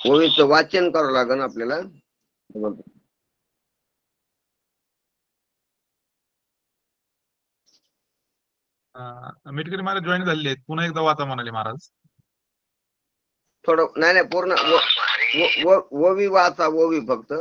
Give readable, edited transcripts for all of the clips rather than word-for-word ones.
ओवीचं वाचन करावं लागेल आपल्याला. मिटकरी महाराज जॉईन झालेले आहेत, पुन्हा एकदा वाचा म्हणाले महाराज. थोडं नाही पूर्ण ओवी वाचा, ओवी फक्त.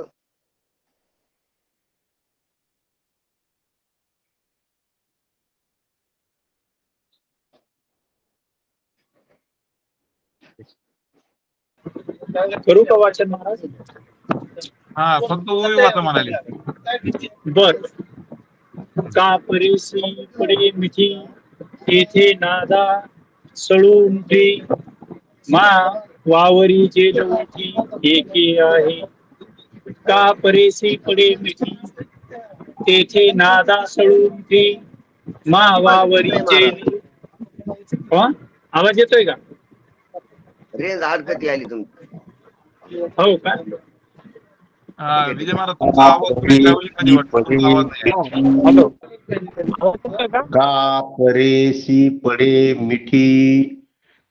करू का वाचन महाराज? हा, फक्त ओवी वाचा म्हणाले. बर. का परेशी पडे मिठी तेथे नादा सळून उठे, मा वावरी जेल उठी एके आहे. का परेशी पडे मिठी तेथे नादा सळून उठे, मा वावरी जेल. आवाज येतोय का? रेंज हरकती आली तुमची. हो का? विजय महाराज तुमचा आवाज ट्रॅव्हलिंग मध्ये वाटतं, तुमचा आवाज नाही. हॅलो. का परेशी पडे मिठी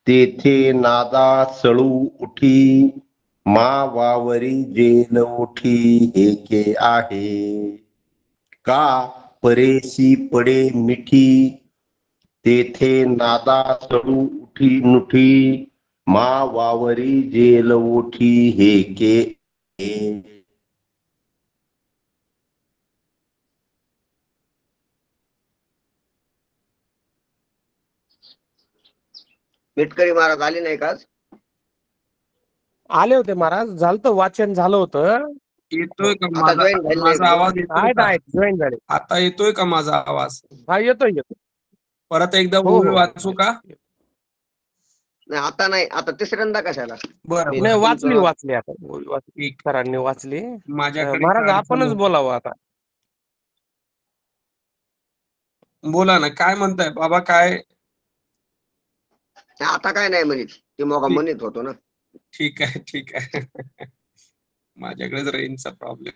तेथे नादा सळू उठी, मा वावरी जेल उठी एके आहे. का परेशी पडे मिठी तेथे नादा सळू उठी नुठी, मा वावरी जेल उठी हेके. मिटकरी महाराज आले नाही का? आले होते महाराज, झालं वाचन झालं होतं. येतोय का आता जॉईन झाले नाही. माझा आवाज येतोय का? जॉईन झाले. आता येतोय का माझा आवाज? हा येतोय. परत एकदा हो, ओवी हो. वाचू का? नाही आता नाही, आता तिसऱ्यांदा कशाला? बरं नाही, वाचली तुमचं आता. ठीक. सरांनी वाचली. माझ्याकडे महाराज काय आपणच अडचण बोलावं आता. बोला ना, काय म्हणताय बाबा? काय आता काय नाही म्हणित, ते मग म्हणित होतो ना. ठीक आहे, ठीक आहे. माझ्याकडेच रेंजचा प्रॉब्लेम.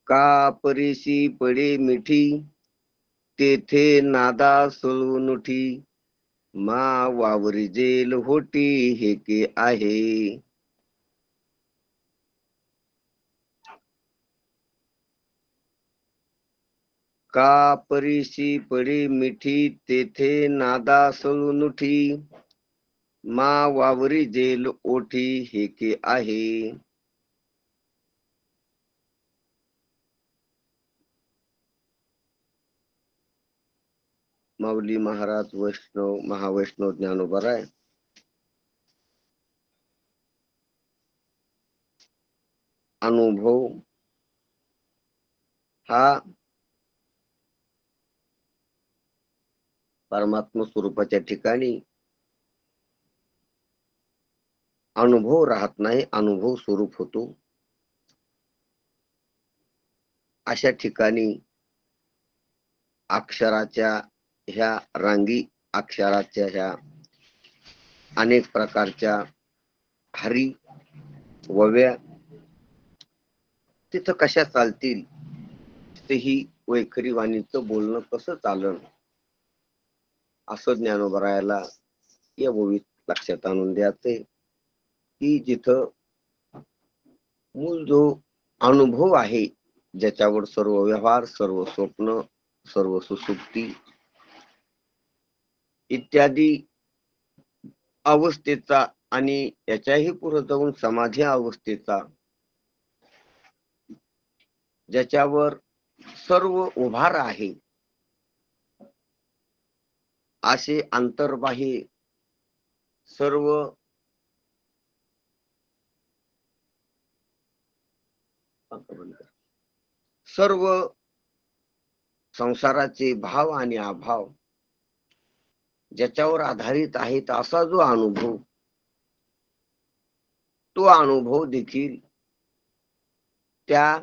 का परेशी पडे मिठी तेथे नादा सळून उठी, मा वावरी जेल होटी हेके आहे. का परेशी पडे मिठी तेथे नादा सळून उठी, मा वावरी जेल ओठी हेके आहे. माऊली महाराज वैष्णव महावैष्णव ज्ञानोबा राय. अनुभव हा परमात्मा स्वरूपाच्या ठिकाणी अनुभव राहत नाही, अनुभव स्वरूप होतो. अशा ठिकाणी अक्षराच्या ह्या रांगी, अक्षराच्या ह्या अनेक प्रकारच्या हरी वव्या तिथं कशा चालतील, तिथेही वैखरी वाणीचं बोलणं कसं चालन, असं ज्ञानोबरायाला या ओवीत लक्षात आणून द्यायचंय की जिथं मूळ जो अनुभव आहे, ज्याच्यावर सर्व व्यवहार, सर्व स्वप्न, सर्व सुसुप्ती इत्यादी अवस्थेचा आणि याच्याही पुढे जाऊन समाधी अवस्थेचा, ज्याच्यावर सर्व उभार आहे, असे अंतर्बाह्य सर्व सर्व संसाराचे भाव आणि अभाव ज्याच्यावर आधारित आहेत, असा जो अनुभव, तो अनुभव देखील त्या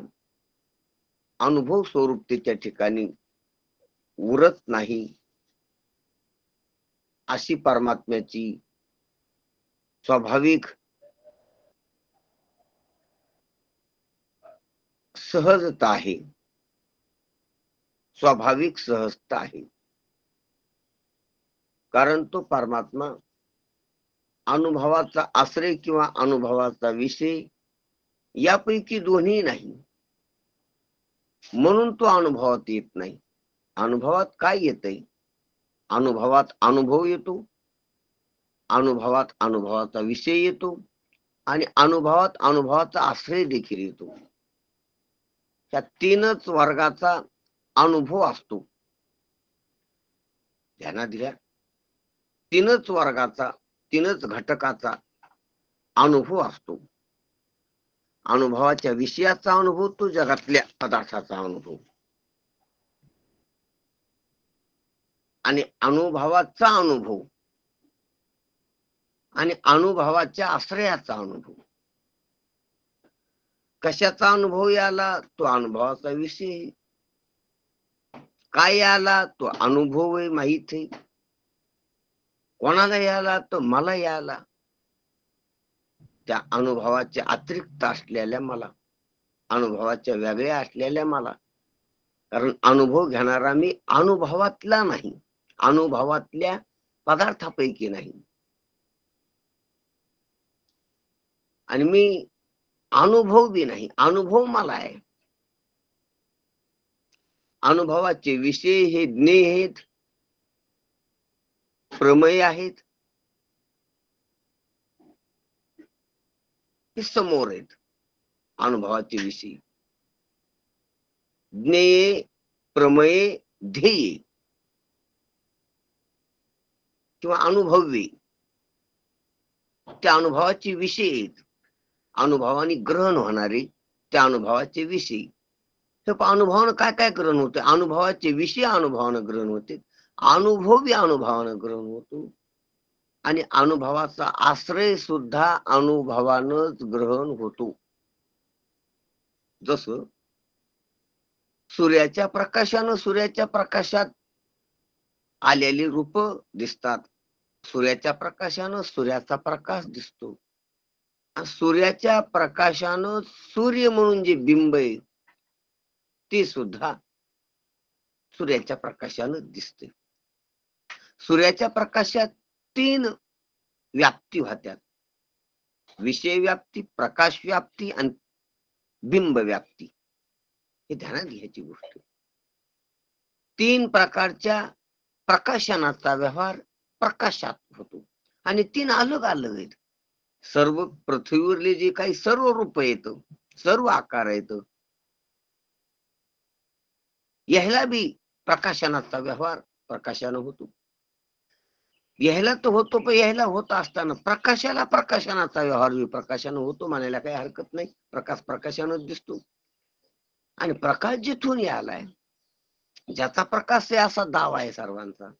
अनुभव स्वरूपतेच्या ठिकाणी उरत नाही, अशी परमात्म्याची स्वाभाविक सहजता आहे, स्वाभाविक सहजता आहे. कारण तो परमात्मा अनुभवाचा आश्रय किंवा अनुभवाचा विषय यापैकी दोन्ही नाही. म्हणून तो अनुभवात येत नाही. अनुभवात काय येतंय? अनुभवात अनुभव येतो, अनुभवात अनुभवाचा विषय येतो आणि अनुभवात अनुभवाचा आश्रय देखील येतो. त्या तीनच वर्गाचा अनुभव असतो. ध्यानात घ्या, तीनच वर्गाचा, तीनच घटकाचा अनुभव असतो. अनुभवाच्या विषयाचा अनुभव, तो जगातल्या पदार्थाचा अनुभव, आणि अनुभवाचा अनुभव आणि अनुभवाच्या आश्रयाचा अनुभव. कशाचा अनुभव याला? तो अनुभवाचा विषय. काय याला? तो अनुभव आहे, माहित आहे. कोणाला याला? तर मला याला, त्या अनुभवाच्या अतिरिक्त असलेल्या मला, अनुभवाच्या वेगळ्या असलेल्या मला. कारण अनुभव घेणारा मी अनुभवातला नाही, अनुभवातल्या पदार्थापैकी नाही. आणि मी अनुभव बी नाही, अनुभव मला आहे. अनुभवाचे विषय हे ज्ञेय आहेत, प्रमेय आहेत, हे समोर आहेत. अनुभवाचे विषय, ज्ञेय, प्रमेय, ध्येय किंवा अनुभव्य, त्या अनुभवाचे विषय आहेत. अनुभवाने ग्रहण होणारे त्या अनुभवाचे विषय. अनुभवानं काय काय ग्रहण होते? अनुभवाचे विषय अनुभवानं ग्रहण होते, अनुभव बी अनुभवानं ग्रहण होतो, आणि अनुभवाचा आश्रय सुद्धा अनुभवानंच ग्रहण होतो. जसं सूर्याच्या प्रकाशानं सूर्याच्या प्रकाशात आलेली रूप दिसतात. सूर्याच्या प्रकाशानं सूर्याचा प्रकाश दिसतो. सूर्याच्या प्रकाशानं सूर्य म्हणून जे बिंब आहे ते सुद्धा सूर्याच्या प्रकाशानं दिसते. सूर्याच्या प्रकाशात तीन व्याप्ती होत्यात: विषय व्याप्ती, प्रकाश व्याप्ती आणि बिंब व्याप्ती. हे ध्यानात घ्यायची गोष्ट. तीन प्रकारच्या प्रकाशनाचा व्यवहार प्रकाशात होतो, आणि तीन अलग अलग आहेत. सर्व पृथ्वीवरले जे काही सर्व रूप येत, सर्व आकार येत, याला बी प्रकाशनाचा व्यवहार प्रकाशानं होतो. यायला तर होतो, पण यायला होत असताना प्रकाशाला प्रकाशनाचा व्यवहार बी प्रकाशानं होतो म्हणायला काही हरकत नाही. प्रकाश प्रकाशानं दिसतो, आणि प्रकाश जिथून यायलाय, ज्याचा प्रकाश आहे असा दावा आहे सर्वांचा,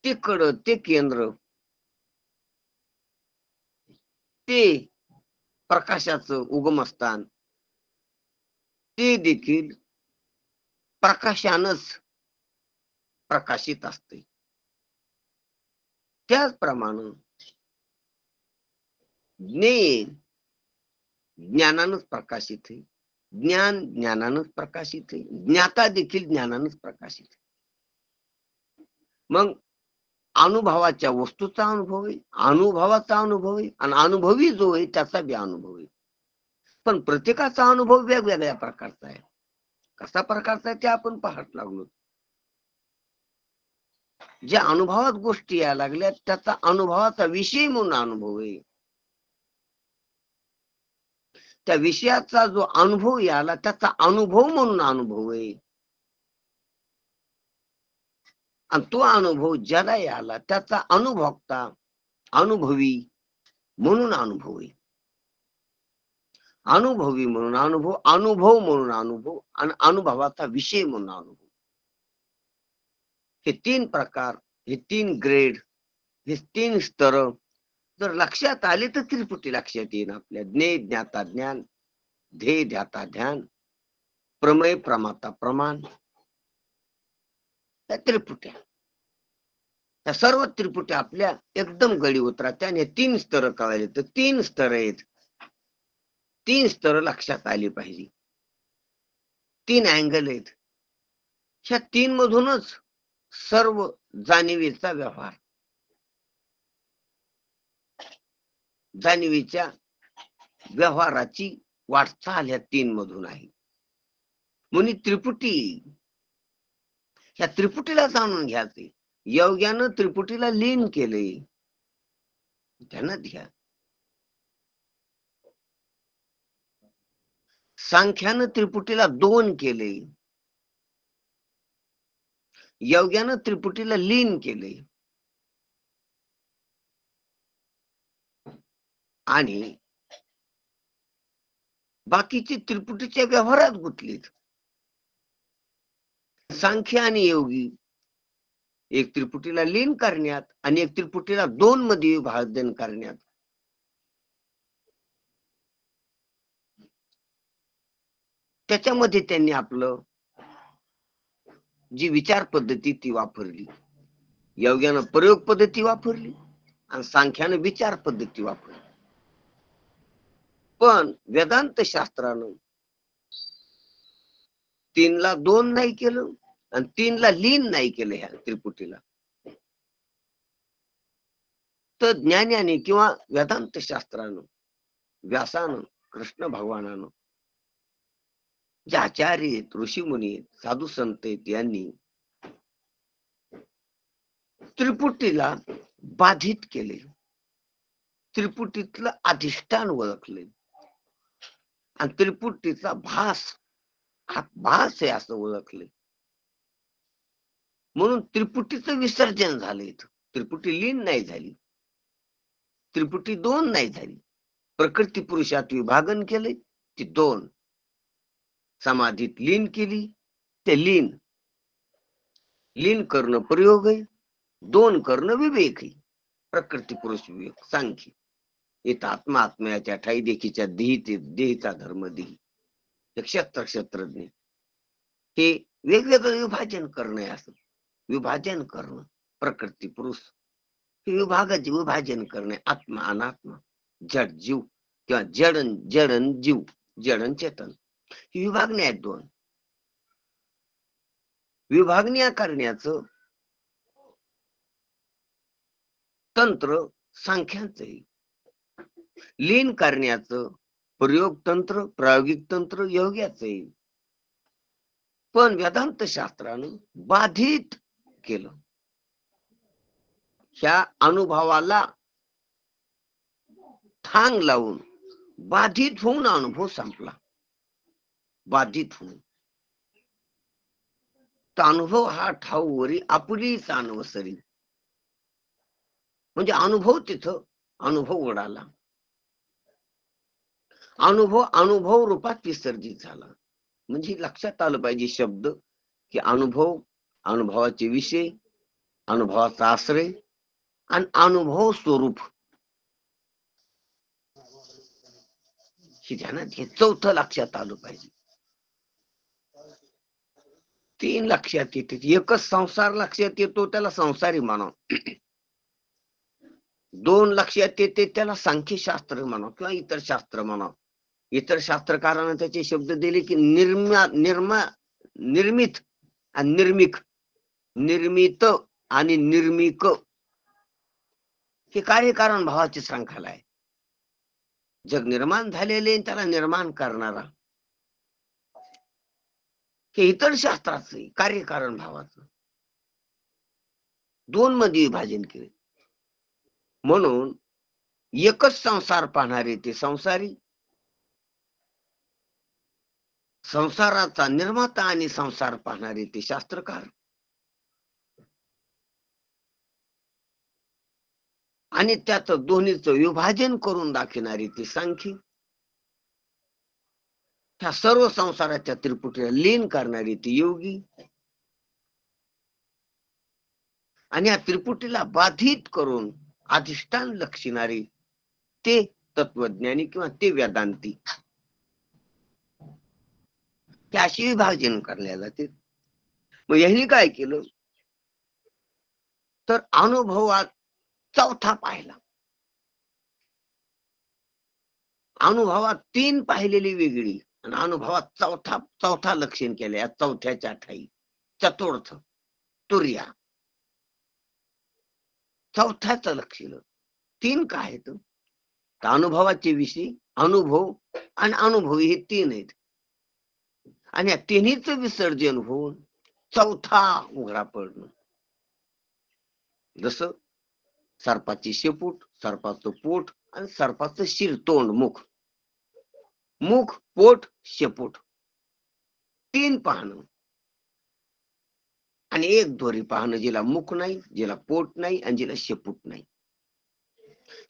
ते कड, ते केंद्र, ते प्रकाशाचं उगमस्थान, ते देखील प्रकाशानच प्रकाशित असते. त्याचप्रमाणे ज्ञेय ज्ञानानंच प्रकाशित आहे, ज्ञान ज्ञानानंच प्रकाशित आहे, ज्ञाता देखील ज्ञानानंच प्रकाशित आहे. मग अनुभवाच्या वस्तूचा अनुभव आहे, अनुभवाचा अनुभव आहे, आणि अनुभवी जो आहे त्याचा बी अनुभव आहे. पण प्रत्येकाचा अनुभव वेगवेगळ्या प्रकारचा आहे. कसा प्रकारचा आहे ते आपण पाहत लागलो. ज्या अनुभवात गोष्टी यायला लागल्या त्याचा अनुभवाचा विषय म्हणून अनुभव आहे. त्या विषयाचा जो अनुभव याला त्याचा अनुभव म्हणून अनुभव आहे, आणि तो अनुभव ज्याला याला त्याचा अनुभवता, अनुभवी म्हणून अनुभव आहे. अनुभवी म्हणून अनुभव, अनुभव म्हणून अनुभव, आणि अनुभवाचा विषय म्हणून अनुभव. हे तीन प्रकार, हे तीन ग्रेड, हे तीन स्तर जर लक्षात आले तर त्रिपुटी लक्षात येईल आपल्या. ज्ञेय ज्ञाता ज्ञान, ध्येय ध्याता ध्यान, प्रमेय प्रमाता प्रमाण, त्या त्रिपुट्या, त्या सर्व त्रिपुट्या आपल्या एकदम गडी उतरात. आणि तीन स्तर कळाले तर तीन स्तर आहेत, तीन स्तर लक्षात आली पाहिजे. तीन अँगल आहेत. ह्या तीन मधूनच सर्व जाणीवेचा व्यवहार, जाणीवेच्या व्यवहाराची वाटचाल ह्या तीन मधून आहे. म्हणून त्रिपुटी, ह्या त्रिपुटीला जाणून घ्यायचे. योग्यानं त्रिपुटीला लीन केले, ध्यानात घ्या. सांख्यानं त्रिपुटीला दोन केले, योग्यानं त्रिपुटीला लीन केले. आणि बाकीची त्रिपुटीच्या व्यवहारात गुंतलीत. सांख्य आणि योगी एक त्रिपुटीला लीन करण्यात आणि एक त्रिपुटीला दोन मध्ये विभाजन करण्यात. त्याच्यामध्ये त्यांनी आपलं जी विचार पद्धती ती वापरली. योग्यानं प्रयोग पद्धती वापरली आणि सांख्यानं विचार पद्धती वापरली. पण वेदांत शास्त्रानं तीनला दोन नाही केलं आणि तीनला लीन नाही केलं ह्या त्रिपुटीला. तर ज्ञानाने किंवा वेदांत शास्त्रानं, व्यासानं, कृष्ण भगवानानं, जे आचार्य आहेत, ऋषी मुनी आहेत, साधू संत आहेत, यांनी त्रिपुटीला बाधित केले. त्रिपुटीतलं अधिष्ठान ओळखले आणि त्रिपुटीचा भास हा भास आहे असं ओळखले. म्हणून त्रिपुटीचं विसर्जन झाले. त्रिपुटी लीन नाही झाली, त्रिपुटी दोन नाही झाली. प्रकृती पुरुषात विभागन केले, ती दोन. समाधीत लीन केली, ते लीन. लीन करणं प्रयोग आहे, दोन करणं विवेक आहे. प्रकृती पुरुष विवेक सांख्य. इथं आत्मा आत्म्याच्या ठाई देखीच्या देहीचा धर्म देही. क्षेत्र क्षेत्रज्ञ हे वेगवेगळं विभाजन करणं आहे. असं विभाजन करणं प्रकृती पुरुष हे विभागाचे विभाजन करणे. आत्मा अनात्मा, जड जीव किंवा जडन जीव, जडन चेतन ही विभागणी आहेत दोन. विभागण्या करण्याचं तंत्र सांख्याचं आहे. लीन करण्याचं प्रयोग तंत्र, प्रायोगिक तंत्र योग्याचं आहे. पण वेदांत शास्त्रानं बाधित केलं. ह्या अनुभवाला ठांग लावून बाधित होऊन अनुभव संपला. बाधित होऊन तर अनुभव हा ठाऊवरी आपलीच अनवसरी. म्हणजे अनुभव तिथं अनुभव उडाला. अनुभव रूपात विसर्जित झाला. म्हणजे लक्षात आलं पाहिजे शब्द की अनुभव, अनुभवाचे विषय, अनुभवाचा आश्रय आणि अनुभव स्वरूप. हे ध्यानात हे चौथं लक्षात आलं पाहिजे. तीन लक्षात येते. एकच संसार लक्षात येतो, त्याला संसारी म्हणावं. दोन लक्षात येते, त्याला सांख्यशास्त्र म्हणावं किंवा इतर शास्त्र म्हणावं. इतर शास्त्रकारांना त्याचे शब्द दिले की निर्मित आणि निर्मिक. निर्मित आणि निर्मिक हे कार्यकारण भावाची शृंखला आहे. जग निर्माण झालेले त्याला निर्माण करणारा हे इतर शास्त्राचं कार्यकारण भावाचं दोन मध्ये विभाजन केले. म्हणून एकच संसार पाहणारे ते संसारी, संसाराचा निर्माता आणि संसार पाहणारे ते शास्त्रकार, आणि त्यात दोन्हीचं विभाजन करून दाखवणारे ते सांख्य. ह्या सर्व संसाराच्या त्रिपुटीला लीन करणारी ती योगी आणि या त्रिपुटीला बाधित करून अधिष्ठान लक्षणारे ते तत्वज्ञानी किंवा ते वेदांती. ते अशी विभाजन करण्याला जाते. मग यांनी काय केलं तर अनुभवात चौथा पाहिला. अनुभवात तीन पाहिलेली वेगळी आणि अनुभवात चौथा लक्षण केले, चौथ्याच्या ठाई चतुर्थ तुर्या, चौथ्याचं लक्षण. 3 काय आहेत? तर अनुभवाचे विषय, अनुभव आणि अनुभवी हे 3 आहेत. आणि या तिन्हीच विसर्जन होऊन चौथा उघडा पडणं. जसं सर्पाची शेपूट, सर्पाचं पोट आणि सर्पाचं शिर, तोंड, मुख. मुख, पोट, शेपूट 3 पाहणं. आणि एक दोरी पाहणं, जिला मुख नाही, जिला पोट नाही आणि जिला शेपूट नाही.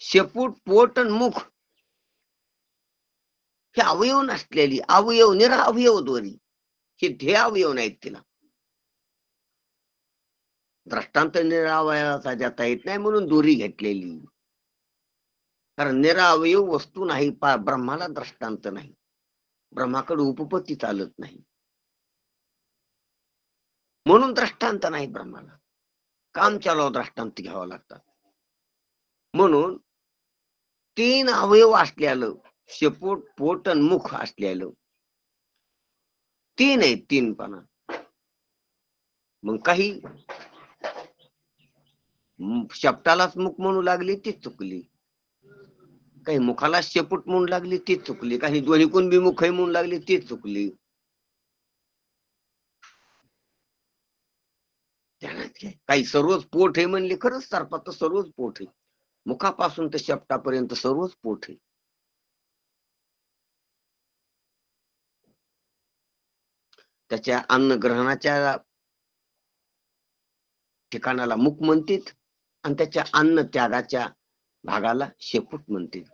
शेपूट, पोट आणि मुख हे अवयव नसलेली, अवयव निरावयव दोरी, हे ध्येय अवयव नाहीत तिला. दृष्टांत निरावयाचा देता येत नाही म्हणून दोरी घेतलेली. कारण निरावयव वस्तू नाही, ब्रह्माला दृष्टांत नाही. ब्रह्माकडे उपपत्ती चालत नाही म्हणून दृष्टांत नाही ब्रह्माला. काम चालव दृष्टांत घ्यावं लागतात. म्हणून 3 अवयव असलेलं शेपूट, पोट आणि मुख असलेलं 3 आहेत, 3 पाना. मग काही शेपटालाच मुख म्हणू लागली, ती चुकली. काही मुखाला शेपूट म्हणू लागली, ती चुकली. काही दोन्ही कुणबी मुख आहे म्हणू लागली, ती चुकली. काही सर्वच पोट आहे म्हणले, खरंच सर्पाचं सर्वच पोट आहे. मुखापासून तर शेपटापर्यंत सर्वच पोट आहे. त्याच्या अन्न ग्रहणाच्या ठिकाणाला मुख म्हणतात आणि त्याच्या अन्न त्यागाच्या भागाला शेपूट म्हणते.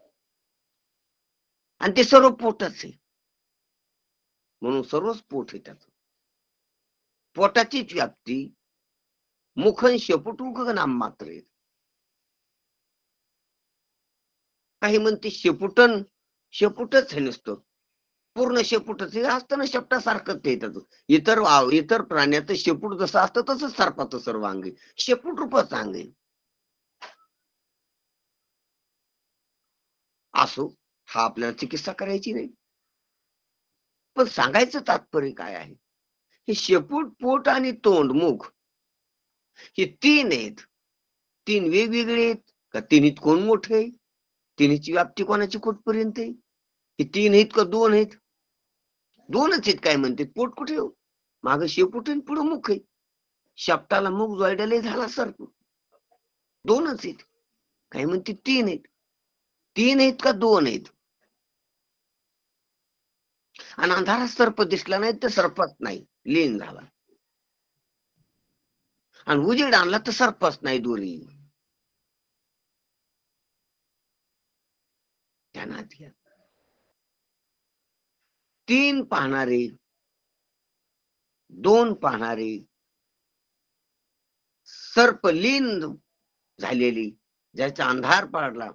आणि ते सर्व पोटच आहे म्हणून सर्वच पोट आहे त्याच. पोटाचीच व्याप्ती मुख आणि शेपूट उग नाम मात्र आहे. काही म्हणते शेपूटच हे नसतं, पूर्ण शेपूटच हे असतं ना, शेपटासारखंच ते त्याच. इतर प्राण्याचं शेपूट जसं असतं तसंच सर्पाचं सर्व अंग शेपूट रूपच अंग आहे. असो, हा आपल्याला चिकित्सा करायची नाही, पण सांगायचं तात्पर्य काय आहे? हे शेपूट, पोट आणि तोंड, मुख हे 3 आहेत. 3 वेगवेगळे आहेत का? 3 कोण मोठे आहे? 3ची व्याप्ती कोणाची कुठपर्यंत आहे? हे 3 आहेत का 2 आहेत? 2च आहेत. काय म्हणते? पोट कुठे हो? माग शेपूट आणि पुढे मुख आहे. शेपटाला मुख जोडायला झाला सर्प. 2च आहेत. काय म्हणते? 3 आहेत. 3 आहेत का 2 आहेत? आणि अंधारात सर्प दिसला नाही तर सर्पच नाही, लीन झाला. आणि उजेड आणला तर सर्पच नाही, दोरी. ध्यानात घ्या. 3 पाहणारे, 2 पाहणारे, सर्प लीन झालेली, ज्याचा अंधार पाडला,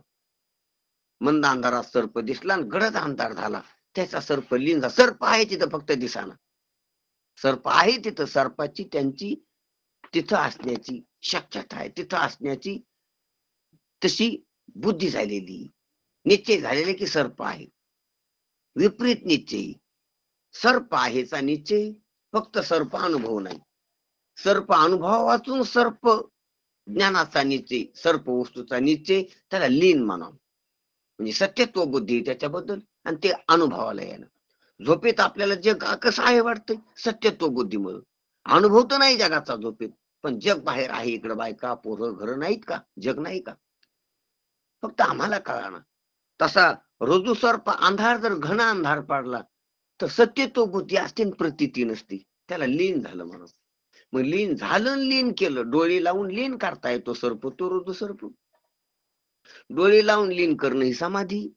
मंद अंधारात सर्प दिसला आणि गडद अंधार झाला, त्याचा सर्प लीन झाला. सर्प आहे तिथं, फक्त दिसाना. सर्प आहे तिथं, सर्पाची त्यांची तिथं असण्याची शक्यता आहे, तिथं असण्याची तशी बुद्धी झालेली, निश्चय झालेले की सर्प आहे. विपरीत निश्चय. सर्प आहेचा निश्चय, फक्त सर्प अनुभव नाही. सर्प अनुभव वाचून सर्प ज्ञानाचा निश्चय, सर्प वस्तूचा निश्चय, त्याला लीन म्हणावं. म्हणजे सत्यत्व बुद्धी त्याच्याबद्दल आणि ते अनुभवाला येणं. झोपेत आपल्याला जग कसं आहे वाटतंय? सत्यत्व बुद्धीमुळे. अनुभव तर नाही जगाचा झोपेत, पण जग बाहेर आहे. इकडं बायका, पोरं, घर नाहीत का? जग नाही का? फक्त आम्हाला कळाना. तसा रोजू सर्प अंधार जर घन अंधार पाडला तर सत्यत्व बुद्धी असते, प्रतीती नसती, त्याला लीन झालं म्हणून. मग लीन झालं, लीन केलं. डोळे लावून लीन करता येतो सर्प, तो रोजू सर्प. डोळे लावून लीन करणं ही समाधी,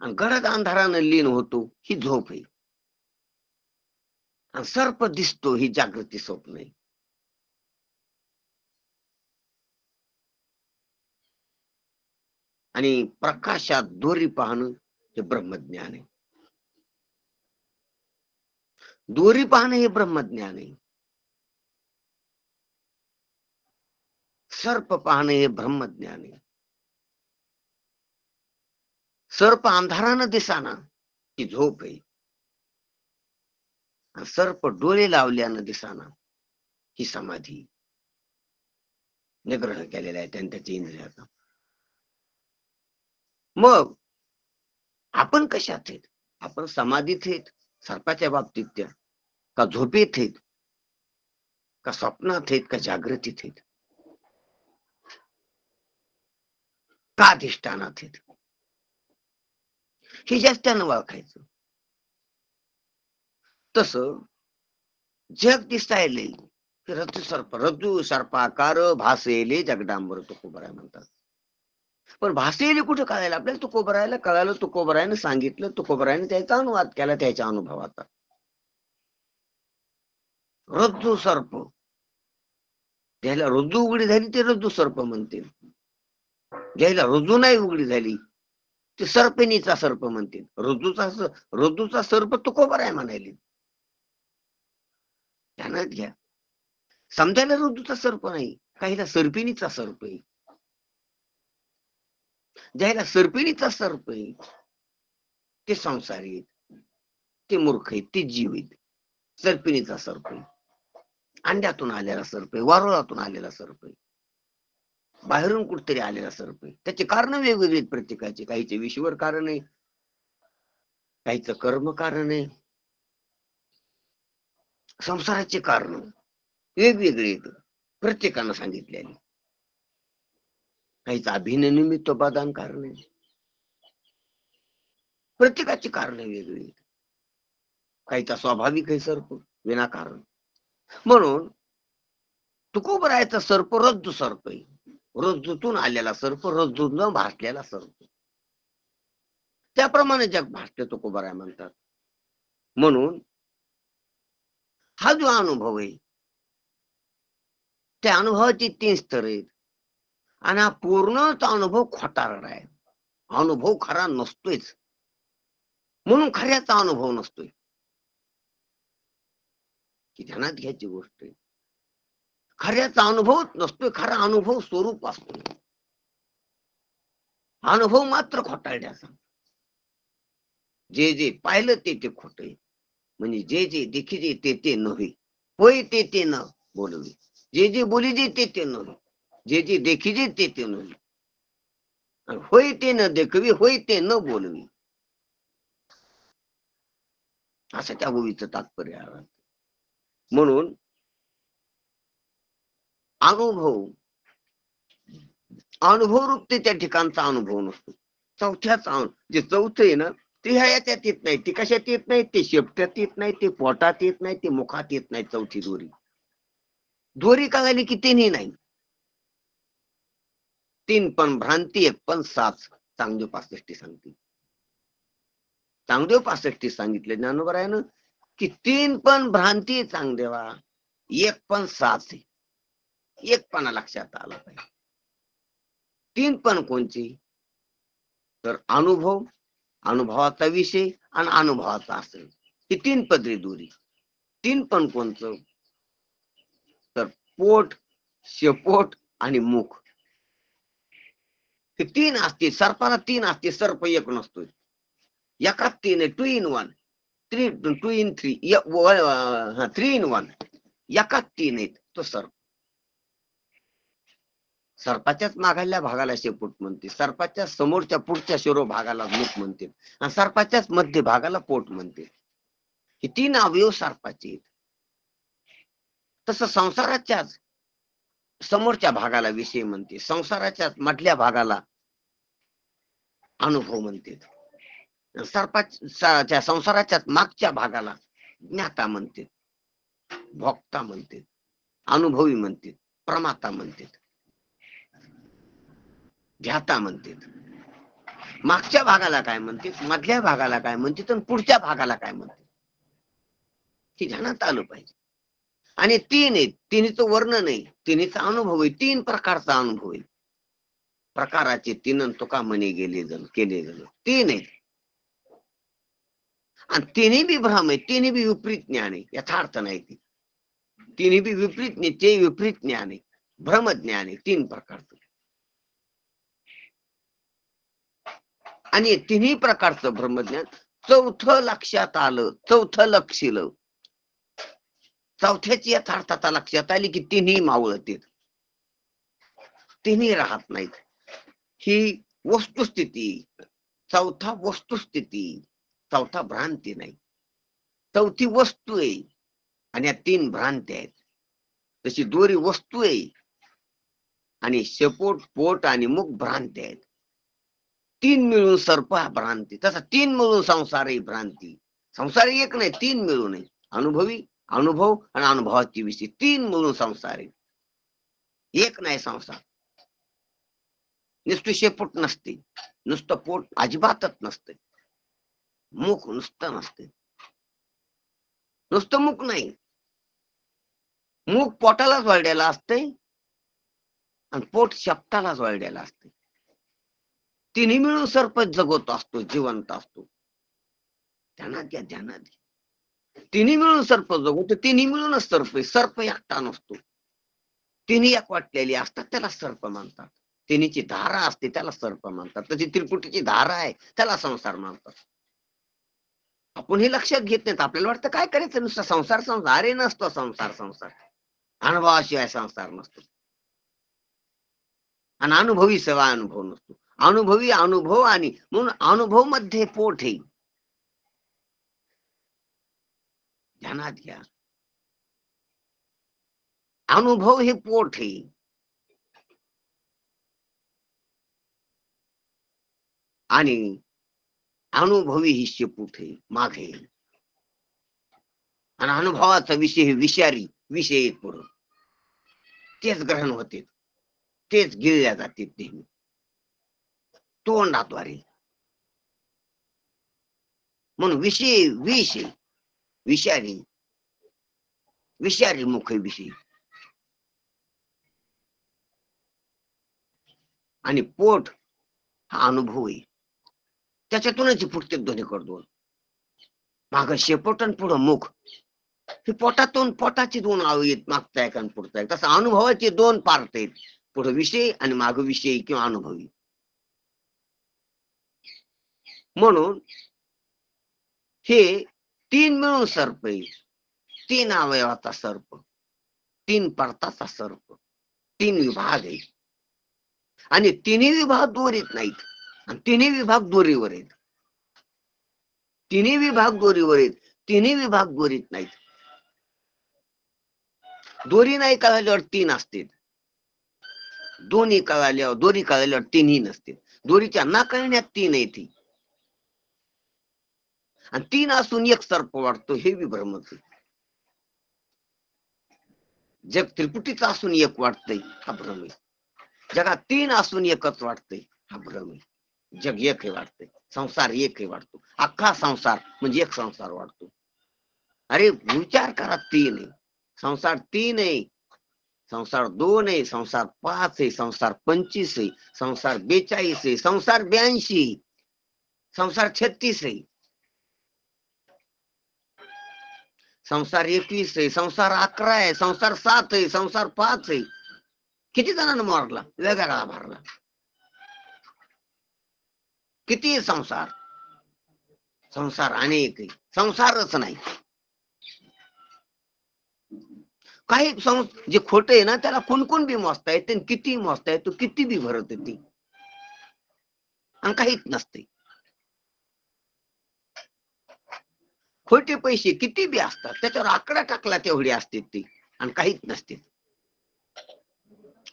आणि गडद अंधारानं लीन होतो ही झोप आहे. आणि सर्प दिसतो ही जागृती, स्वप्न आहे. आणि प्रकाशात दोरी पाहणं हे ब्रह्मज्ञान आहे. दोरी पाहणं हे ब्रह्मज्ञान आहे. सर्प पाहणं हे ब्रह्मज्ञान आहे. सर्प अंधारानं दिसाना ही झोप आहे. सर्प डोळे लावल्यानं दिसाना, ही समाधी निग्रह केलेला आहे त्यांनी त्याच्या इंद्रियाचा. मग आपण कशात आहेत? आपण समाधीत आहेत सर्पाच्या बाबतीत त्या, का झोपेत आहेत, का स्वप्नात आहेत, का जागृतीत आहेत, का अधिष्ठानात आहेत, हे जास्त्यानं ओळखायचं. तस जग दिसायले रज्जू सर्पाकार भासेले जगडांबर तुकोबराय म्हणतात. पण भासेले कुठे कळायला? आपल्याला तुकोबरायला कळालं, तुकोबरायनं सांगितलं, तुकोबरायनं त्याचा अनुवाद केला त्याच्या अनुभवाचा. रज्जू सर्प, ज्याला रज्जू उघडी झाली ते रज्जू सर्प म्हणतील, ज्याला रज्जू नाही उघडी झाली ते सर्पिणीचा सर्प म्हणतील. रज्जूचा सर्प तुकोबराय म्हणायले. ध्यानात घ्या, समजायला रज्जूचा सर्प नाही, काहीला सर्पिणीचा सर्प आहे. ज्याला सर्पिणीचा सर्प आहे ते संसारी आहेत, ते मूर्ख आहेत, ते जीव आहेत. सर्पिणीचा सर्प आहे, अंड्यातून आलेला सर्प आहे, वारुळातून आलेला सर्प आहे, बाहेरून कुठतरी आलेला सर्प आहे. त्याचे कारण वेगवेगळे आहेत प्रत्येकाचे. काहीचे विश्वर कारण आहे, काहीच कर्म कारण आहे, संसाराचे कारण वेगवेगळे आहेत प्रत्येकानं सांगितलेले. काहीच अभिनय निमित्तोपादान कारण आहे, प्रत्येकाची कारण वेगळी आहेत. काहीचा स्वाभाविक आहे सर्प विनाकारण. म्हणून तुकोबरायचा सर्प रज्जू सर्प आहे, रज्जूतून आलेला सर्प, रज्जून भासलेला सर्प. त्याप्रमाणे जग भासते तुकोबराय म्हणतात. म्हणून हा जो अनुभव आहे त्या अनुभवाची 3 स्तर आहेत. आणि हा पूर्णच अनुभव खोटारडा आहे. अनुभव खरा नसतोच, म्हणून खऱ्याचा अनुभव नसतोय. की ध्यानात घ्यायची गोष्ट आहे, खऱ्याचा अनुभवच नसतोय, खरा अनुभव स्वरूप असतो. अनुभव मात्र खोटारड्याचा. जे जे पाहिलं ते खोट आहे. म्हणजे जे जे देखिजे ते नव्हे, होय ते न बोलवे. जे जे बोलिजे ते नव्हे, जे जे देखिजे ते नव्हे, होय ते न देखवी, होय ते न बोलवी. असं त्या गोवीचं तात्पर्य आहे. म्हणून अनुभवरूपते त्या ठिकाणचा अनुभव नसतो. चौथ्याचा जे चौथ आहे ना, ते ह्या याच्यात येत नाही. ती कशात येत नाही? ते शेपट्यात येत नाही, ते पोटात येत नाही, ते मुखात येत नाही. चौथी दोरी का झाली की तिन्ही नाही. 3 पण भ्रांती, 1 पण साच. चांगदेव 65 सांगते. चांगदेव 65 सांगितले ज्ञानोबरायानं की 3 पण भ्रांती चांगदेवा, 1 पण साच आहे. 1 पण लक्षात आला पाहिजे. 3 पण कोणची? तर अनुभव, अनुभवाचा विषय आणि अनुभवाचा आश्रय, ही 3 पदरी दोरी. 3 पण कोणचं? तर पोट, शेपोट आणि मुख. हे 3 असते. सर्पाला 3 असते, सर्प 1 नसतोय. एकात 3 आहे, 2 in 1, 2 in 3, 3 in 1. एकात 3 आहेत, तो सर्प. सर्पाच्याच मागायला भागाला शेपूट म्हणते, सर्पाच्या समोरच्या पुढच्या शिरो भागाला मुख म्हणते, आणि सर्पाच्याच मध्य भागाला पोट म्हणते. हे 3 अवयव सर्पाचे आहेत. तसं संसाराच्याच समोरच्या भागाला विषय म्हणते, संसाराच्या मधल्या भागाला अनुभव म्हणते, सर्पाच्या संसाराच्या मागच्या भागाला ज्ञाता म्हणते, भोक्ता म्हणते, अनुभवी म्हणते, प्रमाता म्हणते, ध्याता म्हणते. मागच्या भागाला काय म्हणते, मधल्या भागाला काय म्हणते, तर पुढच्या भागाला काय म्हणते, हे ध्यानात आलं पाहिजे. आणि 3 आहेत, 3चं वर्णन नाही, 3चा अनुभव आहे. 3 प्रकारचा अनुभव आहे. प्रकाराचे 3 तुका म्हणे गेले जण केले जण. 3 आहेत आणि 3 बी भ्रम आहे, 3 बी विपरीत ज्ञान आहे. यथार्थ नाही ती 3 बी विपरीत नाही, ते विपरीत ज्ञान आहे, भ्रम ज्ञान आहे. 3 प्रकारचं. आणि 3 प्रकारचं ब्रह्मज्ञान 4थं लक्षात आलं, 4थं लक्षिलं. चौथ्याची यथार्थता लक्षात आली की तिन्ही मावळतील, तिन्ही राहत नाहीत. ही वस्तुस्थिती. चौथा वस्तुस्थिती, चौथा भ्रांती नाही. चौथी वस्तू आहे आणि या तीन भ्रांती आहेत. तशी दोरी वस्तू आहे आणि शेपूट, पोट आणि मुख भ्रांती आहेत. तीन मिळून सर्प हा भ्रांती. तसा तीन मिळून संसार ही भ्रांती. संसार एक नाही, तीन मिळून आहे. अनुभवी, अनुभव आणि अनुभवाची विषय, तीन मिळून संसार आहे. एक नाही संसार. नुसतं शेपूट नसते, नुसतं पोट अजिबातच नसते, मुख नुसतं नसते, नुसतं मुख नाही. मुख पोटालाच वळलेला असते आणि पोट शेपटालाच वळलेला असते. तिन्ही मिळून सर्प जगत असतो, जिवंत असतो. ध्यानात घ्या, ध्यानात घ्या. तिन्ही मिळून सर्प जगतो, तिन्ही मिळूनच सर्प आहे. सर्प एकटा नसतो, तिन्ही एक वाटलेली असतात, त्याला सर्प म्हणतात. तिन्हीची धारा असते, त्याला सर्प म्हणतात. तशी त्रिपुटीची धारा आहे, त्याला संसार म्हणतात. आपण हे लक्षात घेत नाहीत. आपल्याला वाटतं काय करायचं, नुसतं संसार संसार. अरे नसतो संसार संसार. अनुभवाशिवाय संसार नसतो आणि अनुभवी शिवाय अनुभव नसतो. अनुभवी अनुभव आणि म्हणून अनुभव मध्ये पोट आहे. ध्यानात घ्या, अनुभव हे पोट आहे आणि अनुभवी ही शेपूट आहे, मागे. आणि अनुभवाचा विषय हे विषारी विषय आहेत पुढं. तेच ग्रहण होते, तेच गिळल्या जाते नेहमी तोंडाद्वारे. म्हणून विषय विषय विषारी, विषारी मुख विषय. आणि पोट हा अनुभव आहे, त्याच्यातूनच फुटते दोन्ही करतो. माग शेपूट आणि पुढं मुख. हे पोटातून पोटाची दोन आहेत, मागचा एक आणि पुढचा एक. तसं अनुभवाचे दोन पार्ट आहेत, पुढे विषय आणि माग विषय किंवा अनुभवी. म्हणून हे तीन मिळून सर्प आहे. तीन अवयवाचा सर्प, तीन परताचा सर्प, तीन विभाग आहे. आणि तिन्ही विभाग दोरीत नाहीत आणि तिन्ही विभाग दोरीवर आहेत. तिन्ही विभाग दोरीवर आहेत, तिन्ही विभाग दोरीत नाहीत. दोरी नाही कळाल्यावर तीन असते, दोन्ही कळाल्यावर दोरी कळाल्यावर तीनही नसते. दोरीच्या ना कळण्यात तीन येते आणि तीन असून एक सर्प वाटतो, हे विभ्रमच आहे. जग त्रिपुटीचा असून एक वाटतंय, हा भ्रम आहे. जगात तीन असून एकच वाटतंय, हा भ्रम आहे. जग एक हे वाटतंय, संसार एक हे वाटतो. अख्खा संसार म्हणजे एक संसार वाटतो. अरे विचार करा, तीन आहे संसार, तीन आहे संसार, दोन आहे संसार, पाच आहे संसार, 25 आहे संसार, 42 आहे संसार, 82 संसार, 36 आहे संसार, 21 आहे संसार, 11 आहे संसार, 7 आहे संसार, 5 आहे. किती जणांना मारला, वेगवेगळा मारला. किती संसार, संसार अनेक आहे, संसारच नाही. काही जे खोट आहे ना, त्याला कोण बी मोजता येते, किती मोजता येतो, किती बी भरत येते आणि काहीच नसते. खोटे पैसे किती बी असतात, त्याच्यावर आकडा टाकला तेवढे असते ते आणि काहीच नसते.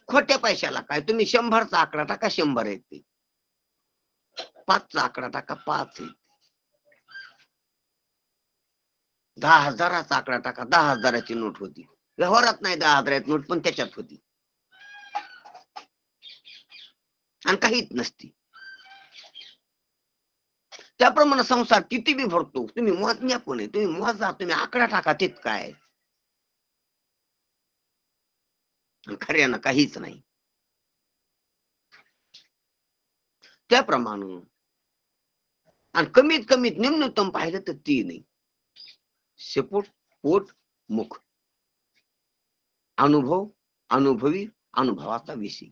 खोट्या पैशाला काय, तुम्ही 100चा आकडा टाका 100 येते, 5चा आकडा टाका 5 येते, 10,000चा आकडा टाका 10,000ची नोट होती. व्यवहारात नाही 10,000 नोट, पण त्याच्यात होती आणि काहीच नसते. त्याप्रमाणे संसार किती बी भरतो, तुम्ही मोजण्या पण आहे, तुम्ही मोजा, तुम्ही आकडा टाका, तेच काय खऱ्यानं काहीच नाही. त्याप्रमाणे आणि कमीत कमीत निम्नतम पाहिलं तर तीन आहे, शेपूट, पोट, मुख. अनुभव, अनुभवी, अनुभवाचा विषय.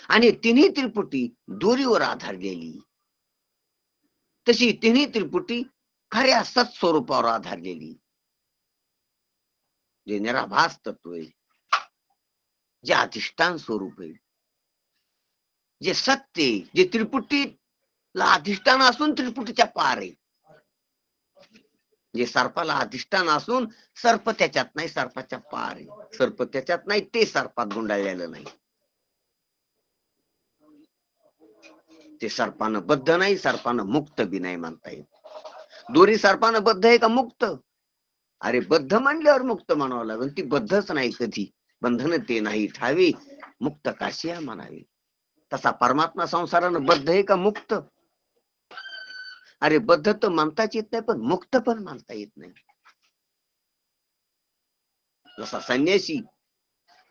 आणि तिन्ही त्रिपुटी दोरीवर आधारलेली, तशी तिन्ही त्रिपुटी खऱ्या सत्स्वरूपावर आधारलेली. जे निराभास तत्व आहे, जे अधिष्ठान स्वरूप आहे, जे सत्य आहे, जे त्रिपुटीला अधिष्ठान असून त्रिपुटीच्या पार आहे, जे सर्पाला अधिष्ठान असून सर्प त्याच्यात नाही, सर्पाच्या पार आहे. सर्प त्याच्यात नाही, ते सर्पात गुंडाळलेलं नाही. ते सर्पानं बद्ध नाही, सर्पानं मुक्त बी नाही म्हणता येत. दोरी सर्पानं बद्ध आहे का मुक्त? अरे बद्ध म्हणल्यावर मुक्त म्हणावं लागेल. ती बद्धच नाही कधी, बंधन ते नाही ठावी, मुक्त काशिया म्हणावी. तसा परमात्मा संसारानं बद्ध आहे का मुक्त? अरे बद्ध तर म्हणताच येत नाही, पण मुक्त पण म्हणता येत नाही. जसा संन्यासी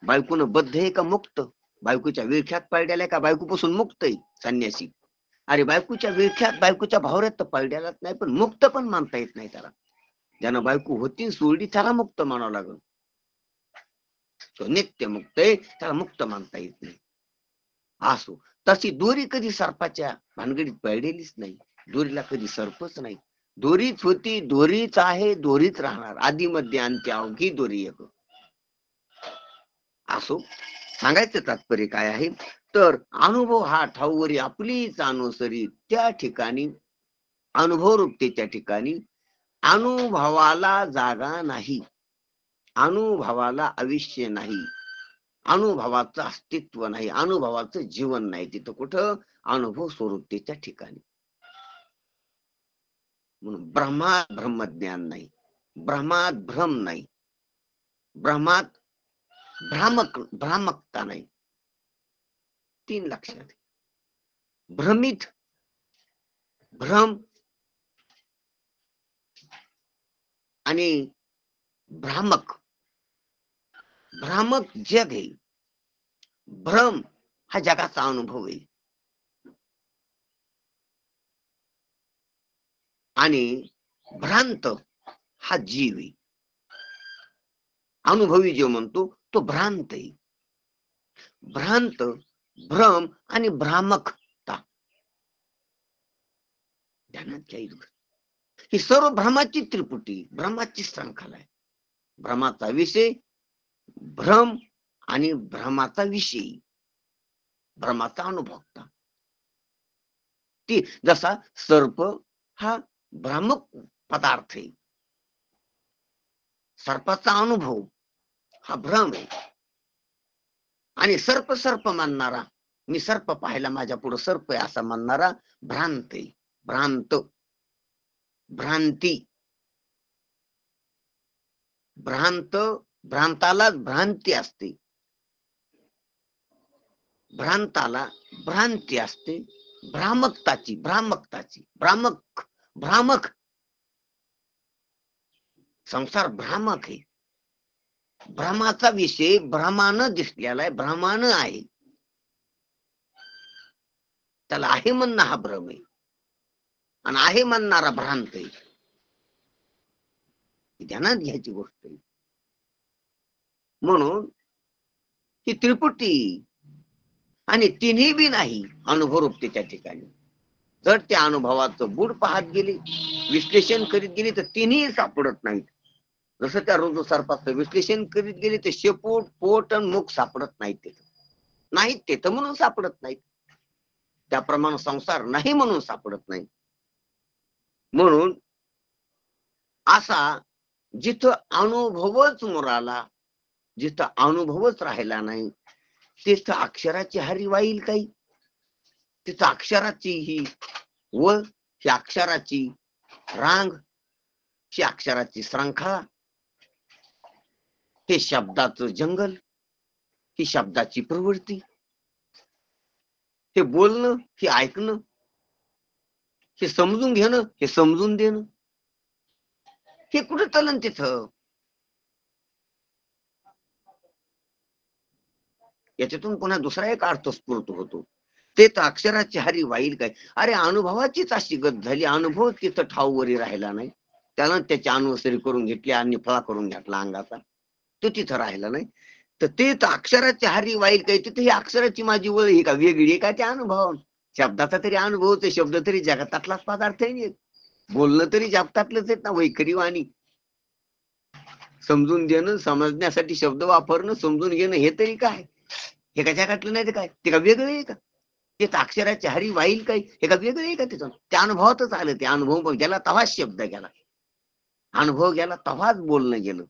बायकोनं बद्ध आहे का मुक्त? बायकोच्या विळख्यात पळड्याला का बायकोपासून मुक्त आहे संन्यासी? अरे बायकोच्या विळख्यात, बायकोच्या भावऱ्यात तर पळड्यालाच नाही, पण मुक्त पण म्हणता येत नाही त्याला. ज्यानं बायको होती सोडली त्याला मुक्त म्हणावं लागल. तो नित्य मुक्त आहे, त्याला मुक्त मानता येत नाही. असो तशी दोरी कधी सर्पाच्या भानगडीत पळलेलीच नाही. दोरीला कधी सर्पच नाही. दोरीच होती, दोरीच आहे, दोरीच राहणार. आधी मध्ये अंत्य अवघी दोरी एक. असो सांगायचं तात्पर्य काय आहे तर अनुभव हा ठाऊवरी आपलीच अनुसरी, त्या ठिकाणी अनुभव रूपतेच्या ठिकाणी अनुभवाला जागा नाही, अनुभवाला आयुष्य नाही, अनुभवाचं अस्तित्व नाही, अनुभवाचं जीवन नाही. तिथं कुठं? अनुभव स्वरूपतेच्या ठिकाणी. म्हणून ब्रह्मात ब्रह्मज्ञान नाही, ब्रह्मात भ्रम नाही, ब्रह्मात भ्रामकता नाही. तीन लक्षात. भ्रमित, भ्रम आणि भ्रामक. भ्रामक जग आहे, भ्रम हा जगाचा अनुभव आहे. आणि भ्रांत हा जीव आहे. अनुभवी जीव म्हणतो तो भ्रांत आहे. भ्रांत, भ्रम आणि भ्रामकता ध्यानात घ्यायचं. ही सर्व भ्रमाची त्रिपुटी, भ्रमाची शृंखला आहे. भ्रमाचा विषय भ्रम आणि भ्रमाचा विषय भ्रमाचा अनुभवता. ती जसा सर्प हा भ्रामक पदार्थ आहे, सर्पाचा अनुभव हा भ्रम आहे. आणि सर्प सर्प मानणारा, मी सर्प पाहिला माझ्या पुढे सर्प आहे असा म्हणणारा भ्रांत आहे. भ्रांत, भ्रांती, भ्रांत, भ्रांताला भ्रांती असते, भ्रांताला भ्रांती असते. भ्रामकताची, भ्रामक, भ्रामक. संसार भ्रामक आहे. भ्रमाचा विषय भ्रमानं दिसलेला आहे, भ्रमानं आहे. त्याला आहे म्हणणं हा भ्रम आहे, आणि आहे म्हणणारा भ्रांत आहे. ध्यानात घ्यायची गोष्ट आहे. म्हणून ही त्रिपुटी आणि तिन्ही बी नाही अनुभव रूपतेच्या ठिकाणी. जर त्या अनुभवाचं बुड पाहत गेले, विश्लेषण करीत गेले तर तिन्ही सापडत नाहीत. जसं त्या रोज सर्पाचं विश्लेषण करीत गेले तर शेपूट, पोट आणि मुख सापडत नाहीत. तिथं नाहीत, तिथं म्हणून सापडत नाहीत. त्याप्रमाणे संसार नाही म्हणून सापडत नाही. म्हणून असा जिथं अनुभवच मुराला, जिथं अनुभवच राहिला नाही, तिथं अक्षराची हरी वाईल काही. तिथं अक्षराची ही व ही अक्षराची रांग, ही अक्षराची श्रंखला, हे शब्दाचं जंगल, ही शब्दाची प्रवृत्ती, हे बोलणं, हे ऐकणं, हे समजून घेणं, हे समजून देणं, हे कुठं चलन तिथं? याच्यातून पुन्हा दुसरा एक अर्थ स्फुरत होतो, ते तर अक्षराची हरी वाईल काय. अरे अनुभवाचीच अशी गत झाली, अनुभव तिथं ठाऊवरी राहिला नाही. त्यानं त्याची अनुसरी करून घेतली आणि फळा करून घेतला अंगाचा, तो तिथं राहिला नाही. तर ते तर अक्षराची हरी वाईल काय. तिथे ही अक्षराची माझी वळ ही का वेगळी आहे का त्या अनुभव? शब्दाचा तरी अनुभव, ते शब्द तरी जगतातलाच पदार्थ आहे. बोलणं तरी जगतातलंच आहेत ना, वैखरी वाणी. समजून देणं, समजण्यासाठी शब्द वापरणं, समजून घेणं, हे तरी काय? हे का जगातलं नाही तर काय? ते का वेगळं आहे का? ते तर अक्षराची हरी वाईल काय? हे का वेगळं आहे का? त्याचं त्या अनुभवातच आलं. ते अनुभव गेला तेव्हाच शब्द गेला, अनुभव गेला तेव्हाच बोलणं गेलं,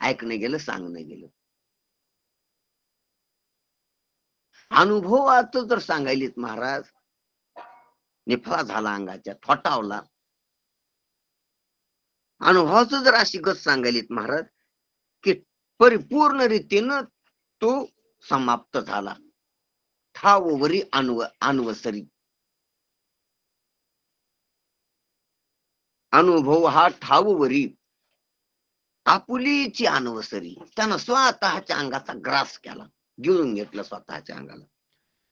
ऐकणं गेलं, सांगणं गेलं. अनुभवाचं जर सांगायलीत महाराज, निफा झाला अंगाच्या, थोटावला. अनुभवाचं जर अशी गत सांगायलीत महाराज की परिपूर्ण रीतीनं तो समाप्त झाला. ठाववरी अनवसरी. अनुभव हा ठाववरी आपुलीची अनवसरी. त्यानं स्वतःच्या अंगाचा ग्रास केला, गिळून घेतलं स्वतःच्या अंगाला,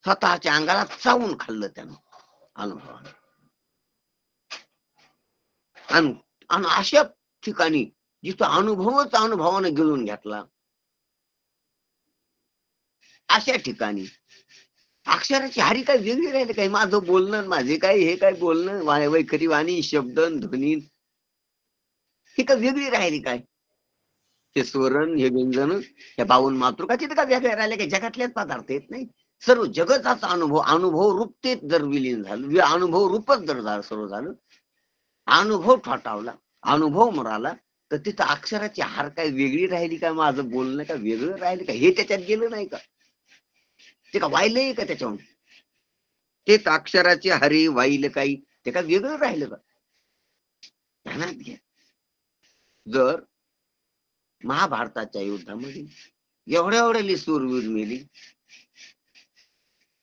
स्वतःच्या अंगाला चावून खाल्लं त्यानं अनुभवानं. आणि अशा ठिकाणी जिथं अनुभवच अनुभवानं गिळून घेतला, अशा ठिकाणी अक्षराची हारी काय वेगळी राहिली काय? माझं बोलणं, माझे काय, हे काय बोलणं, वैखरी वाणी, शब्द, ध्वनी, ही काय वेगळी राहिली काय? हे स्वरण, हे व्यंजन, हे 52 मातृका तिथे का वेगळ्या राहिल्या काय? जगातल्याच पदार्थ येत नाही. सर्व जगताचा अनुभव, अनुभव रूपतेत जर विलीन झालं, अनुभव रूपच जर झालं, सर्व झालं, अनुभव ठोठावला, अनुभव मराला, तर तिथं अक्षराची हार काय वेगळी राहिली काय? माझं बोलणं काय वेगळं राहिलं का? हे त्याच्यात गेलं नाही का? ते का वाहिलंय का त्याच्याहून? ते अक्षराची हरी वाईल काही, ते का वेगळं राहिलं का? ध्यानात घ्या. जर महाभारताच्या युद्धामध्ये एवढ्या एवढ्याली सूरवीर मेली,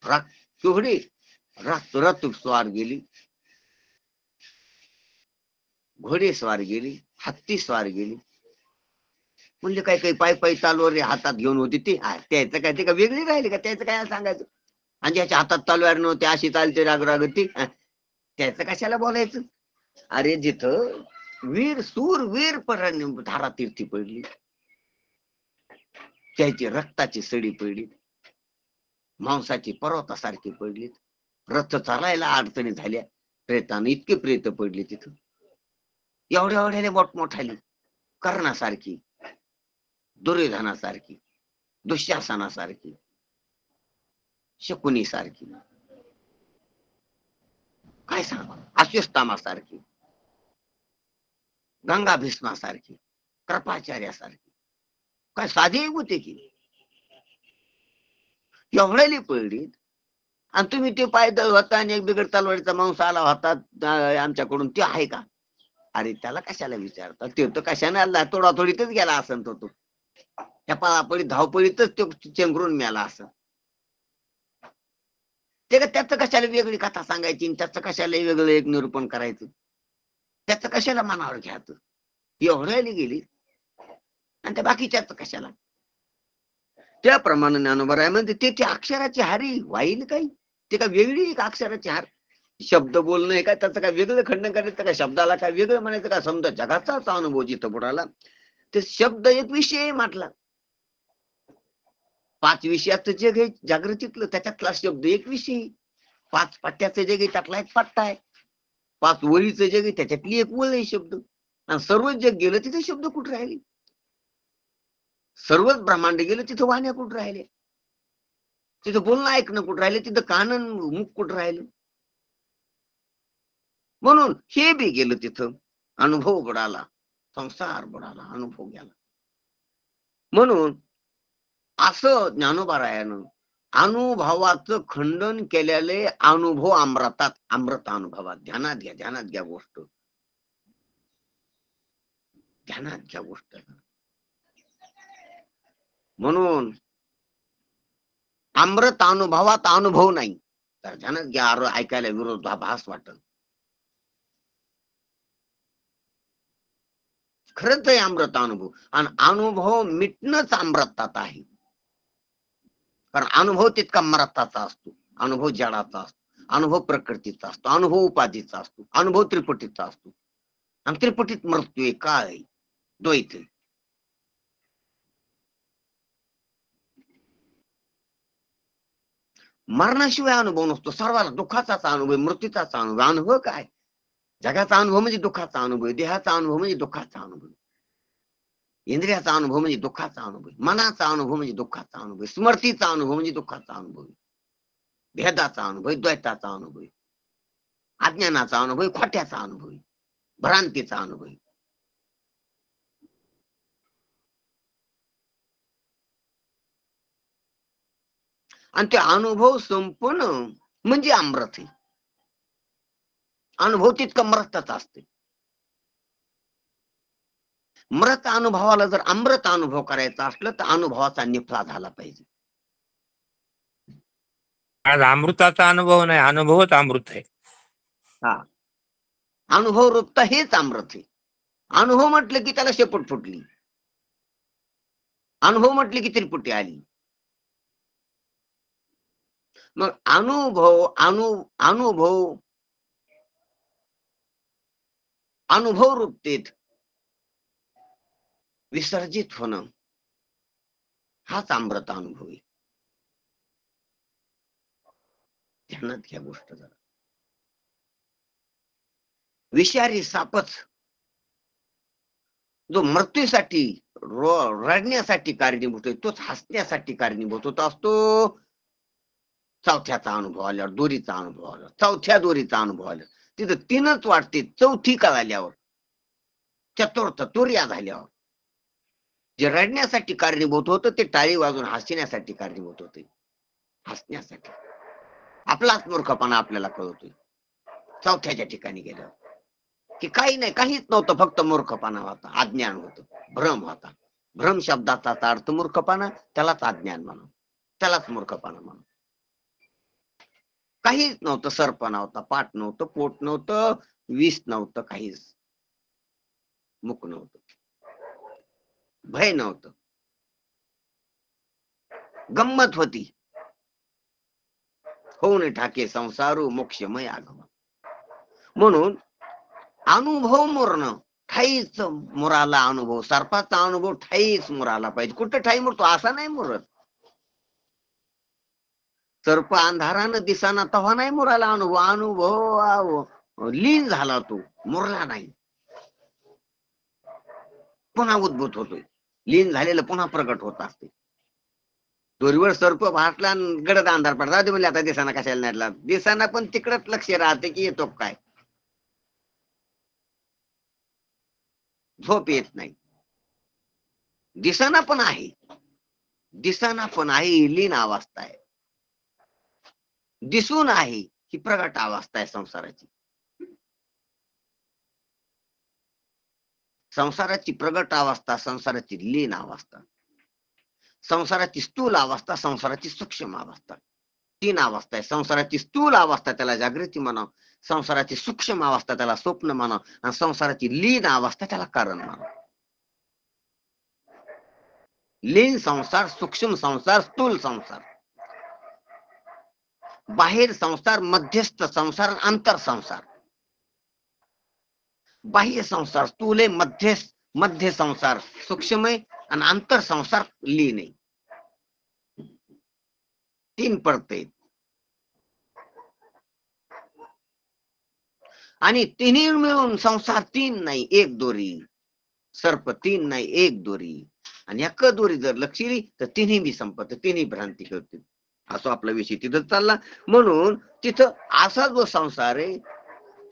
केवढे रथ स्वार गेली, घोडे स्वार गेली, हत्ती स्वार गेली, म्हणजे काय काही पाय पायी तलवार हातात घेऊन होती ती, त्याचं काय? ते का वेगळी राहिली का? त्याचं काय सांगायचं? आणि ज्याच्या हातात तलवार नव्हती, अशी चालते राग ती, त्याचं कशाला बोलायचं? अरे जिथं वीर सूर वीर धारा तीर्थी पडली, त्याची रक्ताची सडी पडली, मांसाची पर्वतासारखी पडली, रथ चालायला अडचणी झाल्या, प्रेतानं इतके प्रेत पडले तिथं, एवढ्या एवढ्याने मोठमोठाली, कर्णासारखी, दुर्योधनासारखी, दुःशासनासारखी, शकुनी सारखी, काय सांगा, अश्वत्थामासारखी, गंगा भीष्मासारखी, कृपाचार्यासारखी, काय साधी होते की? एवढ्याली पडलीत, आणि तुम्ही ते पायदळ होता आणि एक बिगड तलवारीचा मांस आला होता आमच्याकडून, ते आहे का? अरे त्याला कशाला विचारतात? ते तर कशाने आला, तोडातोडीतच गेला असं तो, त्या पळापळी धावपळीतच तो चेंगरून मिळाला असं. ते का त्याचं कशाला वेगळी कथा सांगायची, त्याचं कशाला वेगळं एक निरूपण करायचं, त्याचं कशाला मनावर घ्यायचं? एवढ्याली गेली आणि त्या बाकीच्याच कशाला? त्याप्रमाणे ज्ञानोबा म्हणते ते अक्षराची हारी वाईल काही, ते का वेगळी एक अक्षराची हार. शब्द बोलणं आहे काय? त्याचं काय वेगळं खंडन करायचं का? शब्दाला काय वेगळं म्हणायचं का? समजा जगाचाच अनुभव जिथं बुडाला, ते शब्द एक विषय म्हटला. 5 विषयाचं जग आहे जागृतीतलं, त्याच्यातला शब्द एक विषय. 5 पट्ट्याचं जग आहे, त्यातला एक पट्टा आहे. 5 वळीचं जग आहे, त्याच्यातली एक वळ आहे शब्द. आणि सर्वच जग गेलं तिथे शब्द कुठे राहिले? सर्वच ब्रह्मांड गेलं तिथं वाण्या कुठं राहिले? तिथं बोलणं ऐकणं कुठं राहिले? तिथं कानन मुख कुठं राहिलं? म्हणून हे बी गेलं तिथं, अनुभव बुडाला, संसार बुडाला, अनुभव गेला. म्हणून असं ज्ञानोबारायानं अनुभवाचं खंडन केलेले अनुभव अमृतात, अमृत अनुभवात. ध्यानात घ्या, ध्यानात घ्या गोष्ट, ध्यानात घ्या गोष्ट. म्हणून अमृत अनुभवात अनुभव नाही, तर ध्यानात घ्या, ऐकायला विरोधाभास वाटत. खरंच आहे अमृत अनुभव, आणि अनुभव मिटणंच अमृतात आहे. कारण अनुभव तितका अमृताचा असतो, अनुभव जडाचा असतो, अनुभव प्रकृतीचा असतो, अनुभव उपाधीचा असतो, अनुभव त्रिपटीचा असतो. आणि त्रिपटीत मृत्यू आहे, काय आहे? द्वैत. मरणाशिवाय अनुभव नसतो, सर्वाला दुःखाचाच अनुभव, मृत्यूचाच अनुभव. अनुभव काय? जगाचा अनुभव म्हणजे दुःखाचा अनुभव, देहाचा अनुभव म्हणजे दुःखाचा अनुभव. इंद्रियाचा अनुभव म्हणजे दुःखाचा अनुभव, मनाचा अनुभव म्हणजे दुःखाचा अनुभव, स्मृतीचा अनुभव म्हणजे दुःखाचा अनुभव, भेदाचा अनुभव, द्वैताचा अनुभव, अज्ञानाचा अनुभव, खोट्याचा अनुभव, भ्रांतीचा अनुभव. आणि ते अनुभव संपूर्ण म्हणजे अमृत आहे. अनुभव तितका मृतच असते. मृत अनुभवाला जर अमृत अनुभव करायचा असलं तर अनुभवाचा निफला झाला पाहिजे. आज अमृताचा अनुभव नाही, अनुभवच अमृत आहे. हा, अनुभव रूपता हेच अमृत आहे. अनुभव म्हटलं की त्याला शेपूट फुटली, अनुभव म्हटले की त्रिपुटी आली. मग अनुभव रूपतेत विसर्जित होणं हाच अमृत अनुभव आहे. ध्यानात घ्या गोष्ट जरा. विषारी सापच जो मृत्यूसाठी रडण्यासाठी कारणीभूत आहे तोच हसण्यासाठी कारणीभूत होत असतो. चौथ्याचा अनुभव आल्यावर, दोरीचा अनुभव आल्यावर, चौथ्या दोरीचा अनुभव आल्यावर, तिथं तीनच वाटते. चौथी कळाल्यावर, चतुर्थ तुर्या झाल्यावर जे रडण्यासाठी कारणीभूत होतं ते टाळी वाजून हसण्यासाठी कारणीभूत होते. हसण्यासाठी आपलाच मूर्खपणा आपल्याला कळतोय चौथ्याच्या ठिकाणी गेल्यावर की काही नाही, काहीच नव्हतं, फक्त मूर्खपणा होता, अज्ञान होतं, भ्रम होता. भ्रम शब्दाचा अर्थ मूर्खपणा, त्यालाच अज्ञान म्हणा, त्यालाच मूर्खपणा म्हणा. काहीच नव्हतं, सर्प नव्हता, पाठ नव्हतं, पोट नव्हतं, विष नव्हतं, काहीच मुख नव्हतं, भय नव्हतं, गंमत होती. होऊन ठाके संसारू मोक्षमय आगम. म्हणून अनुभव मुरणं ठाईच मुराला अनुभव, सर्पाचा अनुभव ठाईच मुराला पाहिजे. कुठं ठाई मुरतो असा नाही मुरत. सर्प अंधारानं दिसाना तेव्हा नाही मुराला अनुभव, अनुभव लीन झाला, तो मुरला नाही, पुन्हा उद्भूत होतोय. लीन झालेलं पुन्हा प्रगट होत असते. दोरीवर सर्प भाटला, गडद अंधार पडला, ते म्हणले आता दिसाना कशाला नाहीला, दिसाना पण तिकडच लक्ष राहते की येतो काय, झोप येत नाही. दिसाना पण आहे, दिसाना पण आहे, लीन अवस्था आहे. दिसून आहे ही प्रगट अवस्था आहे संसाराची. संसाराची प्रगट अवस्था, संसाराची लीन अवस्था, संसाराची स्थूल अवस्था, संसाराची सूक्ष्म अवस्था, तीन अवस्था आहे. संसाराची स्थूल अवस्था त्याला जागृती म्हणावं, संसाराची सूक्ष्म अवस्था त्याला स्वप्न म्हणावं, आणि संसाराची लीन अवस्था त्याला कारण म्हणावं. लीन संसार, सूक्ष्म संसार, स्थूल संसार, बाहेर संसार, मध्यस्थ संसार, अंतर संसार. बाह्य संसार स्थूल आहे, मध्य संसार सूक्ष्म आहे, आणि अंतर संसार लीन आहे. तीन पडते आणि तिन्ही मिळून संसार तीन नाही एक दोरी, सर्प तीन नाही एक दोरी, आणि एक दोरी जर लक्षली तर तिन्ही बी संपत, तिन्ही भ्रांती करते. असं आपला विषय तिथं चालला. म्हणून तिथं असा जो संसार आहे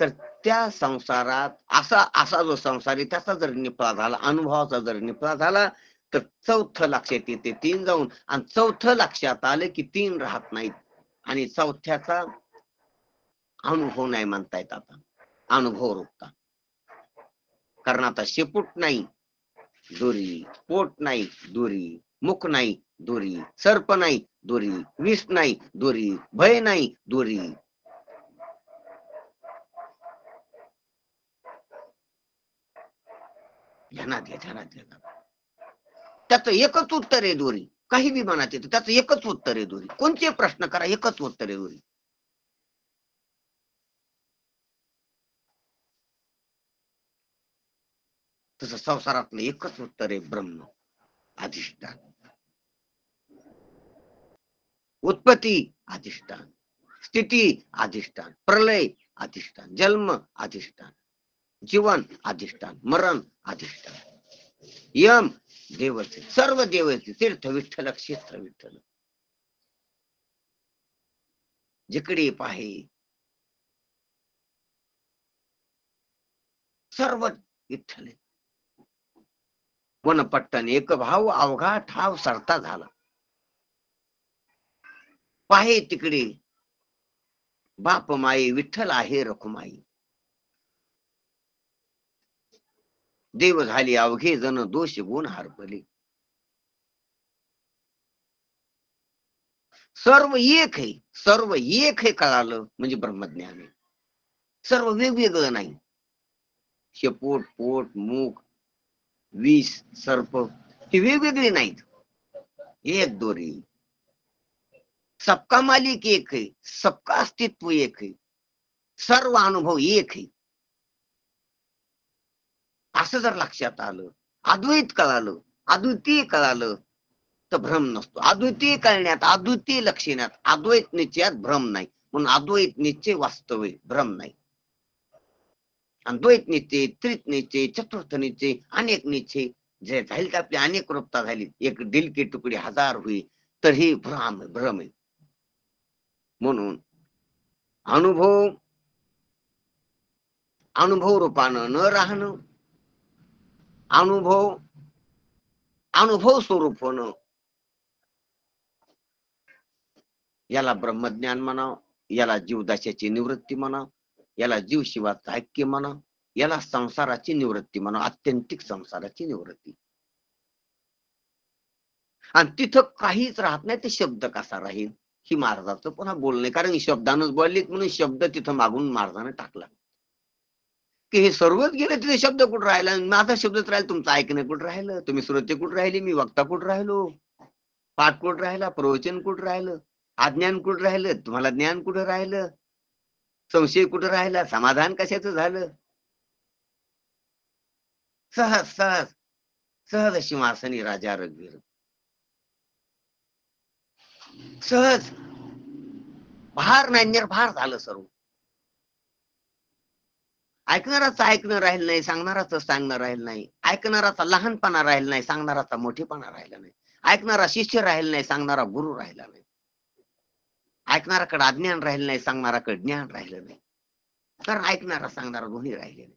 तर त्या संसारात असा जो संसार आहे त्याचा जर निपळा झाला, अनुभवाचा जर निपळा झाला तर चौथं लक्षात येते तीन जाऊन, आणि चौथं लक्षात आले की तीन राहत नाहीत, आणि चौथ्याचा अनुभव नाही म्हणता येत आता, अनुभव रूपता. कारण आता शेपूट नाही दोरी, पोट नाही दोरी, मुख नाही दोरी, सर्प नाही दोरी, विष नाही दोरी, भय नाही दोरी. ध्यानात घ्या. त्याचं एकच उत्तर आहे दोरी. काही बी मनात येतं त्याचं एकच उत्तर आहे दोरी. कोणते प्रश्न करा, एकच उत्तर आहे दोरी. तसं संसारातलं एकच उत्तर आहे ब्रह्म, अधिष्ठान. उत्पत्ती अधिष्ठान, स्थिती अधिष्ठान, प्रलय अधिष्ठान, जन्म अधिष्ठान, जीवन अधिष्ठान, मरण अधिष्ठान, यम देवच आहे. सर्व देव आहेत. तीर्थ विठ्ठल, क्षेत्र विठ्ठल, जिकडे पाहे सर्व विठ्ठल आहे. वनपट्टन एक भाव अवघा ठाव सरता झाला. पाहे तिकडे बाप माई विठ्ठल आहे रखुमाई. देव झाले अवघे जण दोष गुण हरपले. सर्व एक आहे. सर्व एक हे कळालं म्हणजे ब्रह्मज्ञान आहे. सर्व वेगवेगळं नाही. शेपूट, पोट, मुख, विष, सर्प हे वेगवेगळे नाहीत. एक दोरी. सबका मालिक एक है, सबका अस्तित्व एक है, सर्व अनुभव एक है. असं जर लक्षात आलं, अद्वैत कळालं, अद्वितीय कळालं, तर भ्रम नसतो. अद्वितीय कळण्यात, अद्वितीय लक्षणात, अद्वैत निश्चयात भ्रम नाही. म्हणून अद्वैत निश्चय वास्तव आहे, भ्रम नाही. द्वैत निश्चय, त्रित निश्चय, चतुर्थ निश्चय, अनेक निश्चय जे झाले तर आपली अनेक रूपता झाली. एक दिल के तुकडे हजार होई, तर ही भ्रम आहे. म्हणून अनुभव रूपानं न राहणं, अनुभव स्वरूप होणं, याला ब्रह्मज्ञान म्हणावं. याला जीवदाशाची निवृत्ती म्हणावं. याला जीव शिवाचं ऐक्य म्हणावं. याला संसाराची निवृत्ती म्हणावं. आत्यंतिक संसाराची निवृत्ती. आणि तिथं काहीच राहत नाही. ते शब्द कसा राहील ही महाराजाचं पुन्हा बोलणे. कारण शब्दानच बोललीत म्हणून शब्द तिथं मागून महाराजाने टाकला की हे सर्वच गेले. तिथे शब्द कुठं राहिला? माझा शब्दच राहिला. तुमचं ऐकणं कुठं राहिलं? तुम्ही श्रोते कुठं राहिले? मी वक्ता कुठं राहिलो? पाठ कुठं राहिला? प्रवचन कुठं राहिलं? अज्ञान कुठं राहिलं? तुम्हाला ज्ञान कुठं राहिलं? संशय कुठं राहिला? समाधान कशाचं झालं? सहज सहज सहज सिंहासनी राजा रघुवीर, सहज भार नाही, निर्भार झालं सर्व. ऐकणाराचं ऐकणं राहिलं नाही, सांगणाराचं सांगणं राहिलं नाही. ऐकणाराचा लहानपणा राहिला नाही, सांगणाराचा मोठेपणा राहिला नाही. ऐकणारा शिष्य राहिला नाही, सांगणारा गुरु राहिला नाही. ऐकणाराकडे अज्ञान राहिलं नाही, सांगणाराकडे ज्ञान राहिलं नाही. कारण ऐकणारा सांगणारा दोन्ही राहिले नाही.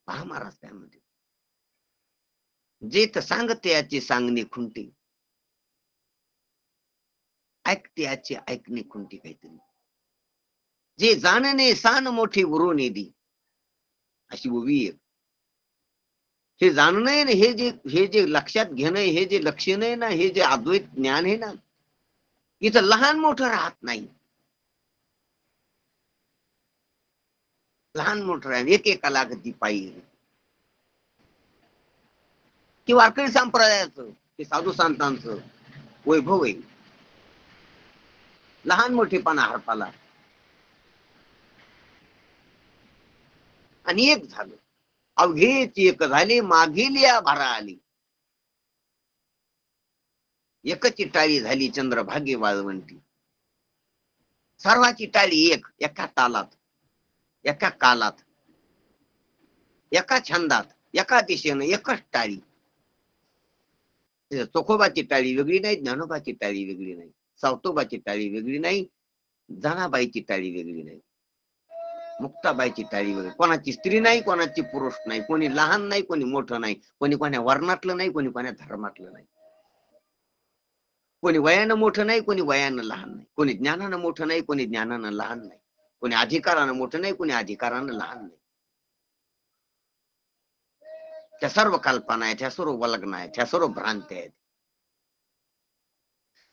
पहा महाराज काय म्हणते, जे तर सांगते याची सांगणे खुंटी, ऐकते याची ऐकणे खुंटी. काहीतरी जे जाणणे सान मोठी उरून दी, अशी उभी आहे. हे जाणणं आहे ना, हे जे लक्षात घेणं, हे जे लक्षण आहे ना, हे जे अद्वैत ज्ञान आहे ना, इथं लहान मोठं राहत नाही. लहान मोठं राहत एकेकाला गती पाहिजे. कि वारकरी संप्रदायाचं, कि साधू संतांचं वैभव आहे. लहान मोठेपणा हरपाला आणि एक झालं. अवघेच एक झाले, मागेल्या भरा आली. एकची टाळी झाली चंद्रभागे वाळवंटी. सर्वाची टाळी एक, एका तालात, एका कालात, एका छंदात, एका दिशेनं एकच टाळी. चोखोबाची टाळी वेगळी नाही, ज्ञानोबाची टाळी वेगळी नाही, सावतोबाची टाळी वेगळी नाही, जनाबाईची टाळी वेगळी नाही, मुक्ताबाईची टाळी वेगळी. कोणाची स्त्री नाही, कोणाची पुरुष नाही, कोणी लहान नाही, कोणी मोठं नाही, कोणी कोण्या वर्णातलं नाही, कोणी कोण्या धर्मातलं नाही, कोणी वयानं मोठं नाही, कोणी वयानं लहान नाही, कोणी ज्ञानानं मोठं नाही, कोणी ज्ञानानं लहान नाही, कोणी अधिकारानं मोठं नाही, कोणी अधिकारानं लहान नाही. त्या सर्व कल्पना आहेत, त्या सर्व वल्गना आहेत, त्या सर्व भ्रांती आहेत.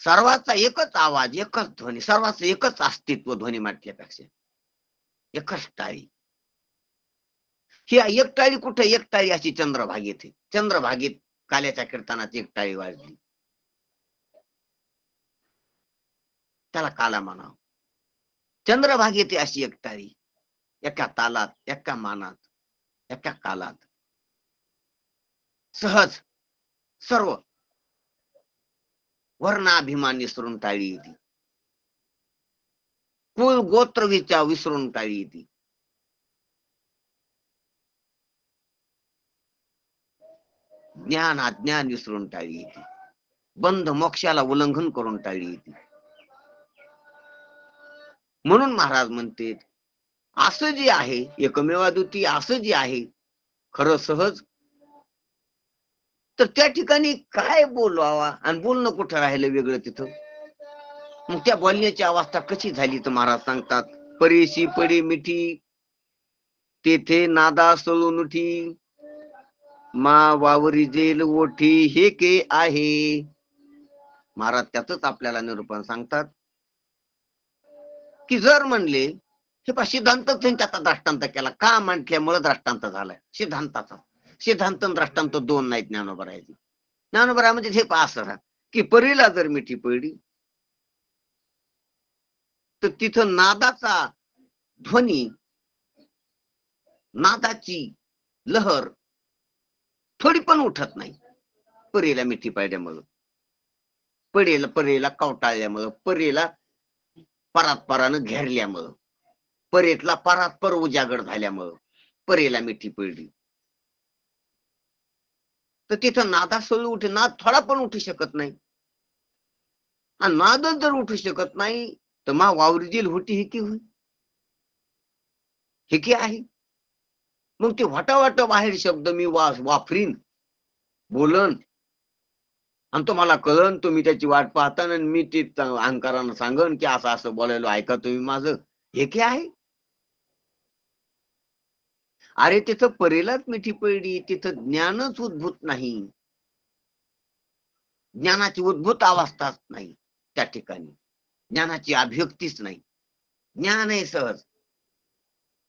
सर्वाचा एकच आवाज, एकच ध्वनी, सर्वांचं एकच अस्तित्व. ध्वनी म्हटल्यापेक्षा एकच टाळी. ही एक टाळी कुठे? एक टाळी अशी चंद्रभागेत आहे. चंद्रभागेत काल्याच्या कीर्तनात एक टाळी वाजली, त्याला काला म्हणावं. चंद्रभागेत अशी एक टाळी, एका तालात, एका मानात, एका कालात, सहज सर्व वर्णाभिमान विसरून टाळी येते, कुल गोत्र विसरून टाळी येते, ज्ञान अज्ञान विसरून टाळली येते, बंध मोक्षाला उल्लंघन करून टाळली येते. म्हणून महाराज म्हणते असं जे आहे एकमेवाद्वितीय असं जे आहे खरं सहज, तर त्या ठिकाणी काय बोलवावा आणि बोलणं कुठं राहिलं वेगळं तिथं. मग त्या बोलण्याची अवस्था कशी झाली तर महाराज सांगतात, परेशी पडे मिठी तेथे नादा सळून उठी, मा वावरी जेल ओठी हे के आहे. महाराज त्याच आपल्याला निरूपण सांगतात की जर म्हणले हे पा सिद्धांतच त्याचा दृष्टांत केला, का म्हटल्यामुळे दृष्टांत झालाय सिद्धांताचा. सिद्धांत दृष्टांत दोन नाहीत ज्ञानोबरायचे. ज्ञानोबराय म्हणजे हे पा असं की परीला जर मिठी पडली तर तिथं नादाचा ध्वनी, नादाची लहर थोडी पण उठत नाही. परीला मिठी पाडल्यामुळं, परेला कवटाळल्यामुळं, परेला परात्परानं घेरल्यामुळं, परेतला परात्पर उजागर झाल्यामुळं परेला मिठी पडली. तर तिथं नादा सळू उठे, नाद थोडा पण उठू शकत नाही. आणि नादच जर उठू शकत नाही तर मा वावरीतील होती हे की होई, हे की आहे. मग ते वाटा बाहेर शब्द मी वापरीन, बोलन आणि तुम्हाला कळन, तुम्ही त्याची वाट पाहता आणि मी ते अहंकारानं सांगन की असं असं बोलायलो, ऐका तुम्ही माझं, हे की आहे. अरे तिथं परेलाच मिठी पडली, तिथं ज्ञानच उद्भूत नाही, ज्ञानाची उद्भूत अवस्थाच नाही त्या ठिकाणी, ज्ञानाची अभिव्यक्तीच नाही. ज्ञान आहे सहज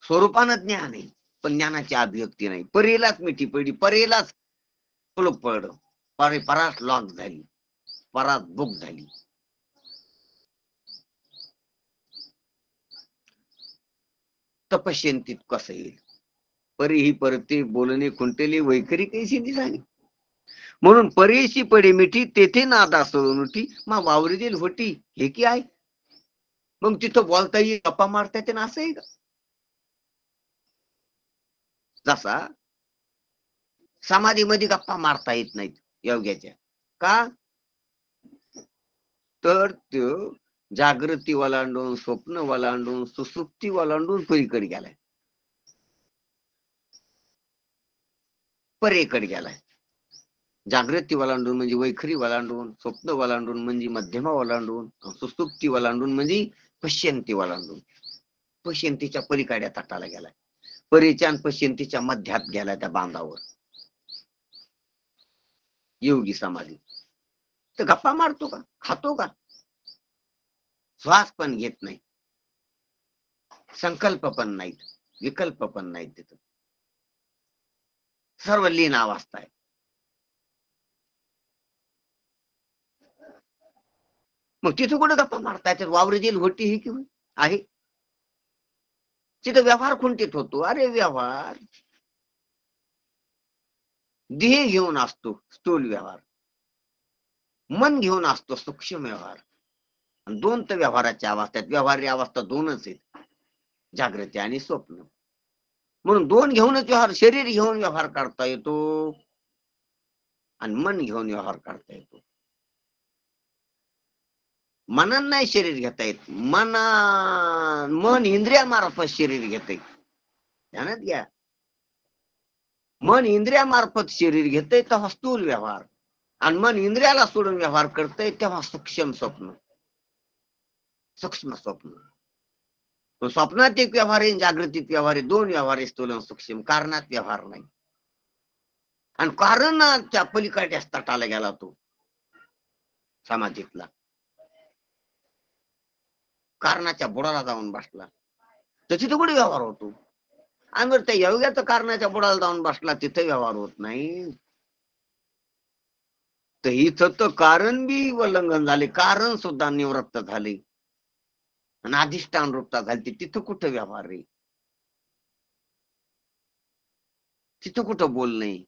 स्वरूपानं ज्ञान आहे, पण ज्ञानाची अभिव्यक्ती नाही. परेलाच मिठी पडली, परेलाच कुलूप पडलं, परास लॉक झाली, परात बुक झाली. तपश्यंतीत कसं येईल, परी ही परते बोलणे खुंटेली वैखरी कैसी दिसाली. म्हणून परेशी पडे मिठी तेथे नादा सळून उठी, मग वावरी देईल होती हे की आहे. मग तिथं बोलता येईल, गप्पा मारता येते ना, असं आहे का. जसा समाधीमध्ये गप्पा मारता येत नाहीत योग्याच्या, का तर तो जागृती वलांडून स्वप्न वलांडून सुसुप्ती वलांडून पलीकडे गेलाय, परेकडे गेलाय. जागृती वलांडून म्हणजे वैखरी वलांडून, स्वप्न वलांडून म्हणजे मध्यमा वलांडून, सुसुप्ती वलांडून म्हणजे पश्यंती वलांडून पश्यंतीच्या पलीकडे तटाला गेलाय. परीच्या आणि पश्यंतीच्या मध्यात गेलाय, त्या बांधावर योगी समाधी. तर गप्पा मारतो का, खातो का, श्वास पण घेत नाही, संकल्प पण नाहीत, विकल्प पण नाहीत, तिथं सर्व लीन अवस्था आहे. मग तिथं कुठे गप्पा मारता येतात, वावरी जेल होती ही किंवा आहे. तिथं व्यवहार खुंटीत होतो. अरे व्यवहार देह घेऊन असतो स्थूल व्यवहार, मन घेऊन असतो सूक्ष्म व्यवहार, आणि दोन तर व्यवहाराच्या अवस्थेत, व्यवहारी अवस्था दोनच आहेत, जागृती आणि स्वप्न. म्हणून दोन घेऊनच व्यवहार, शरीर घेऊन व्यवहार करता येतो आणि मन घेऊन व्यवहार करता येतो. मनान नाही शरीर घेता येत, मन इंद्रियामार्फत शरीर घेते, ध्यानात घ्या. मन इंद्रियामार्फत शरीर घेते तेव्हा स्थूल व्यवहार, आणि मन इंद्रियाला सोडून व्यवहार करते तेव्हा सूक्ष्म स्वप्न, सूक्ष्म स्वप्न. स्वप्नात एक व्यवहार आहे, जागृतीत व्यवहार आहे, दोन व्यवहार आहे, स्थूल सूक्ष्म. कारणात व्यवहार नाही, आणि कारणाच्या पलीकडे तटाला गेला तो समाधीतला, कारणाच्या बुडाला जाऊन बसला, तर तिथे कुठे व्यवहार होतो. आणि जर त्या योग्याचं कारणाच्या बुडाला जाऊन बसला, तिथे व्यवहार होत नाही. तर इथं तर कारण बी उल्लंघन झाले, कारण सुद्धा निवृत्त झाले आणि अधिष्ठान रूपता झाली, तिथं कुठं व्यवहार रे, तिथं कुठं बोल नाही,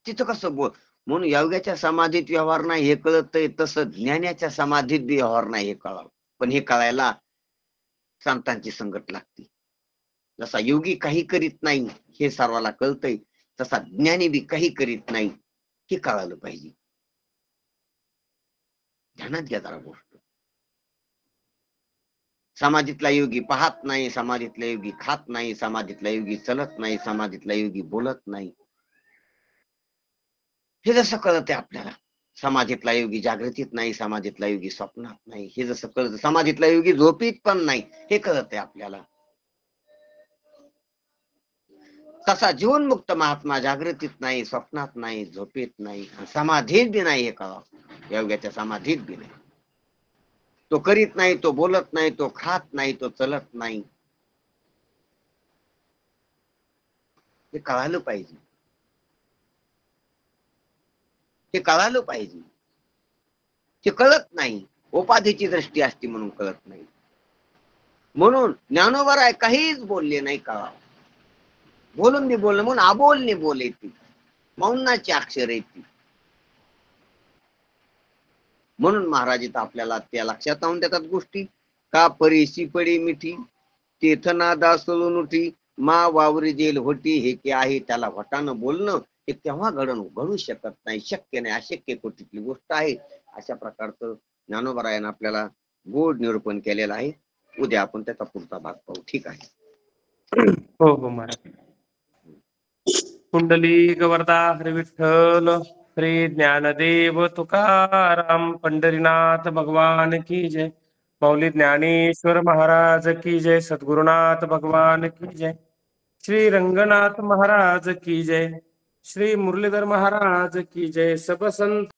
तिथं कसं बोल. म्हणून योग्याच्या समाधीत व्यवहार नाही हे कळतंय, तसं ज्ञानाच्या समाधीत बी व्यवहार नाही हे कळावं. पण हे कळायला संतांची संगत लागते. जसा योगी काही करीत नाही हे सर्वाला कळतंय, तसा ज्ञानी बी काही करीत नाही हे कळालं पाहिजे. ध्यानात घ्या जरा गोष्ट. समाधीतला योगी पाहत नाही, समाधीतला योगी खात नाही, समाधीतला योगी चलत नाही, समाधीतला योगी बोलत नाही. हे जसं कळत आहे आपल्याला. समाधीतला योगी जागृतीत नाही, समाधीतला योगी स्वप्नात नाही, हे जसं कळत. समाधीतला योगी झोपीत पण नाही, हे कळत आहे आपल्याला. तसा जीवनमुक्त महात्मा जागृतीत नाही, स्वप्नात नाही, झोपेत नाही, समाधीत बी नाही. हे कळा, योग्याच्या समाधीत बी नाही. तो करीत नाही, तो बोलत नाही, तो खात नाही, तो चलत नाही. हे कळालं पाहिजे. हे कळालं पाहिजे. ते कळत नाही. उपाधीची दृष्टी असते म्हणून कळत नाही. म्हणून ज्ञानोबराय काहीच बोलले नाही. कळा, बोलून बी बोलणं म्हणून अबोलने बोल येते, मौनाची अक्षर येते. म्हणून महाराज इथं आपल्याला त्या लक्षात आणून देतात गोष्टी. का परीशी पडी मिठी तेथ नादा सोलून उठी, मा वावरी जेल होती. हे की आहे त्याला वटानं बोलणं हे तेव्हा घडू शकत नाही, शक्य नाही, अशक्य कोटीतली गोष्ट आहे. अशा प्रकारचं ज्ञानोबरायानं आपल्याला गोड निरूपण केलेलं आहे. उद्या आपण त्याचा पुढचा भाग पाहू. ठीक आहे. हो हो महाराज. कुंडली गवर्धा हरी विठ्ठल, श्री ज्ञानदेव तुकाराम, पंढरीनाथ भगवान की जय. माऊली ज्ञानेश्वर महाराज की जय. सद्गुरुनाथ भगवान की जय. श्री रंगनाथ महाराज की जय. श्री मुरलीधर महाराज की जय. सब संत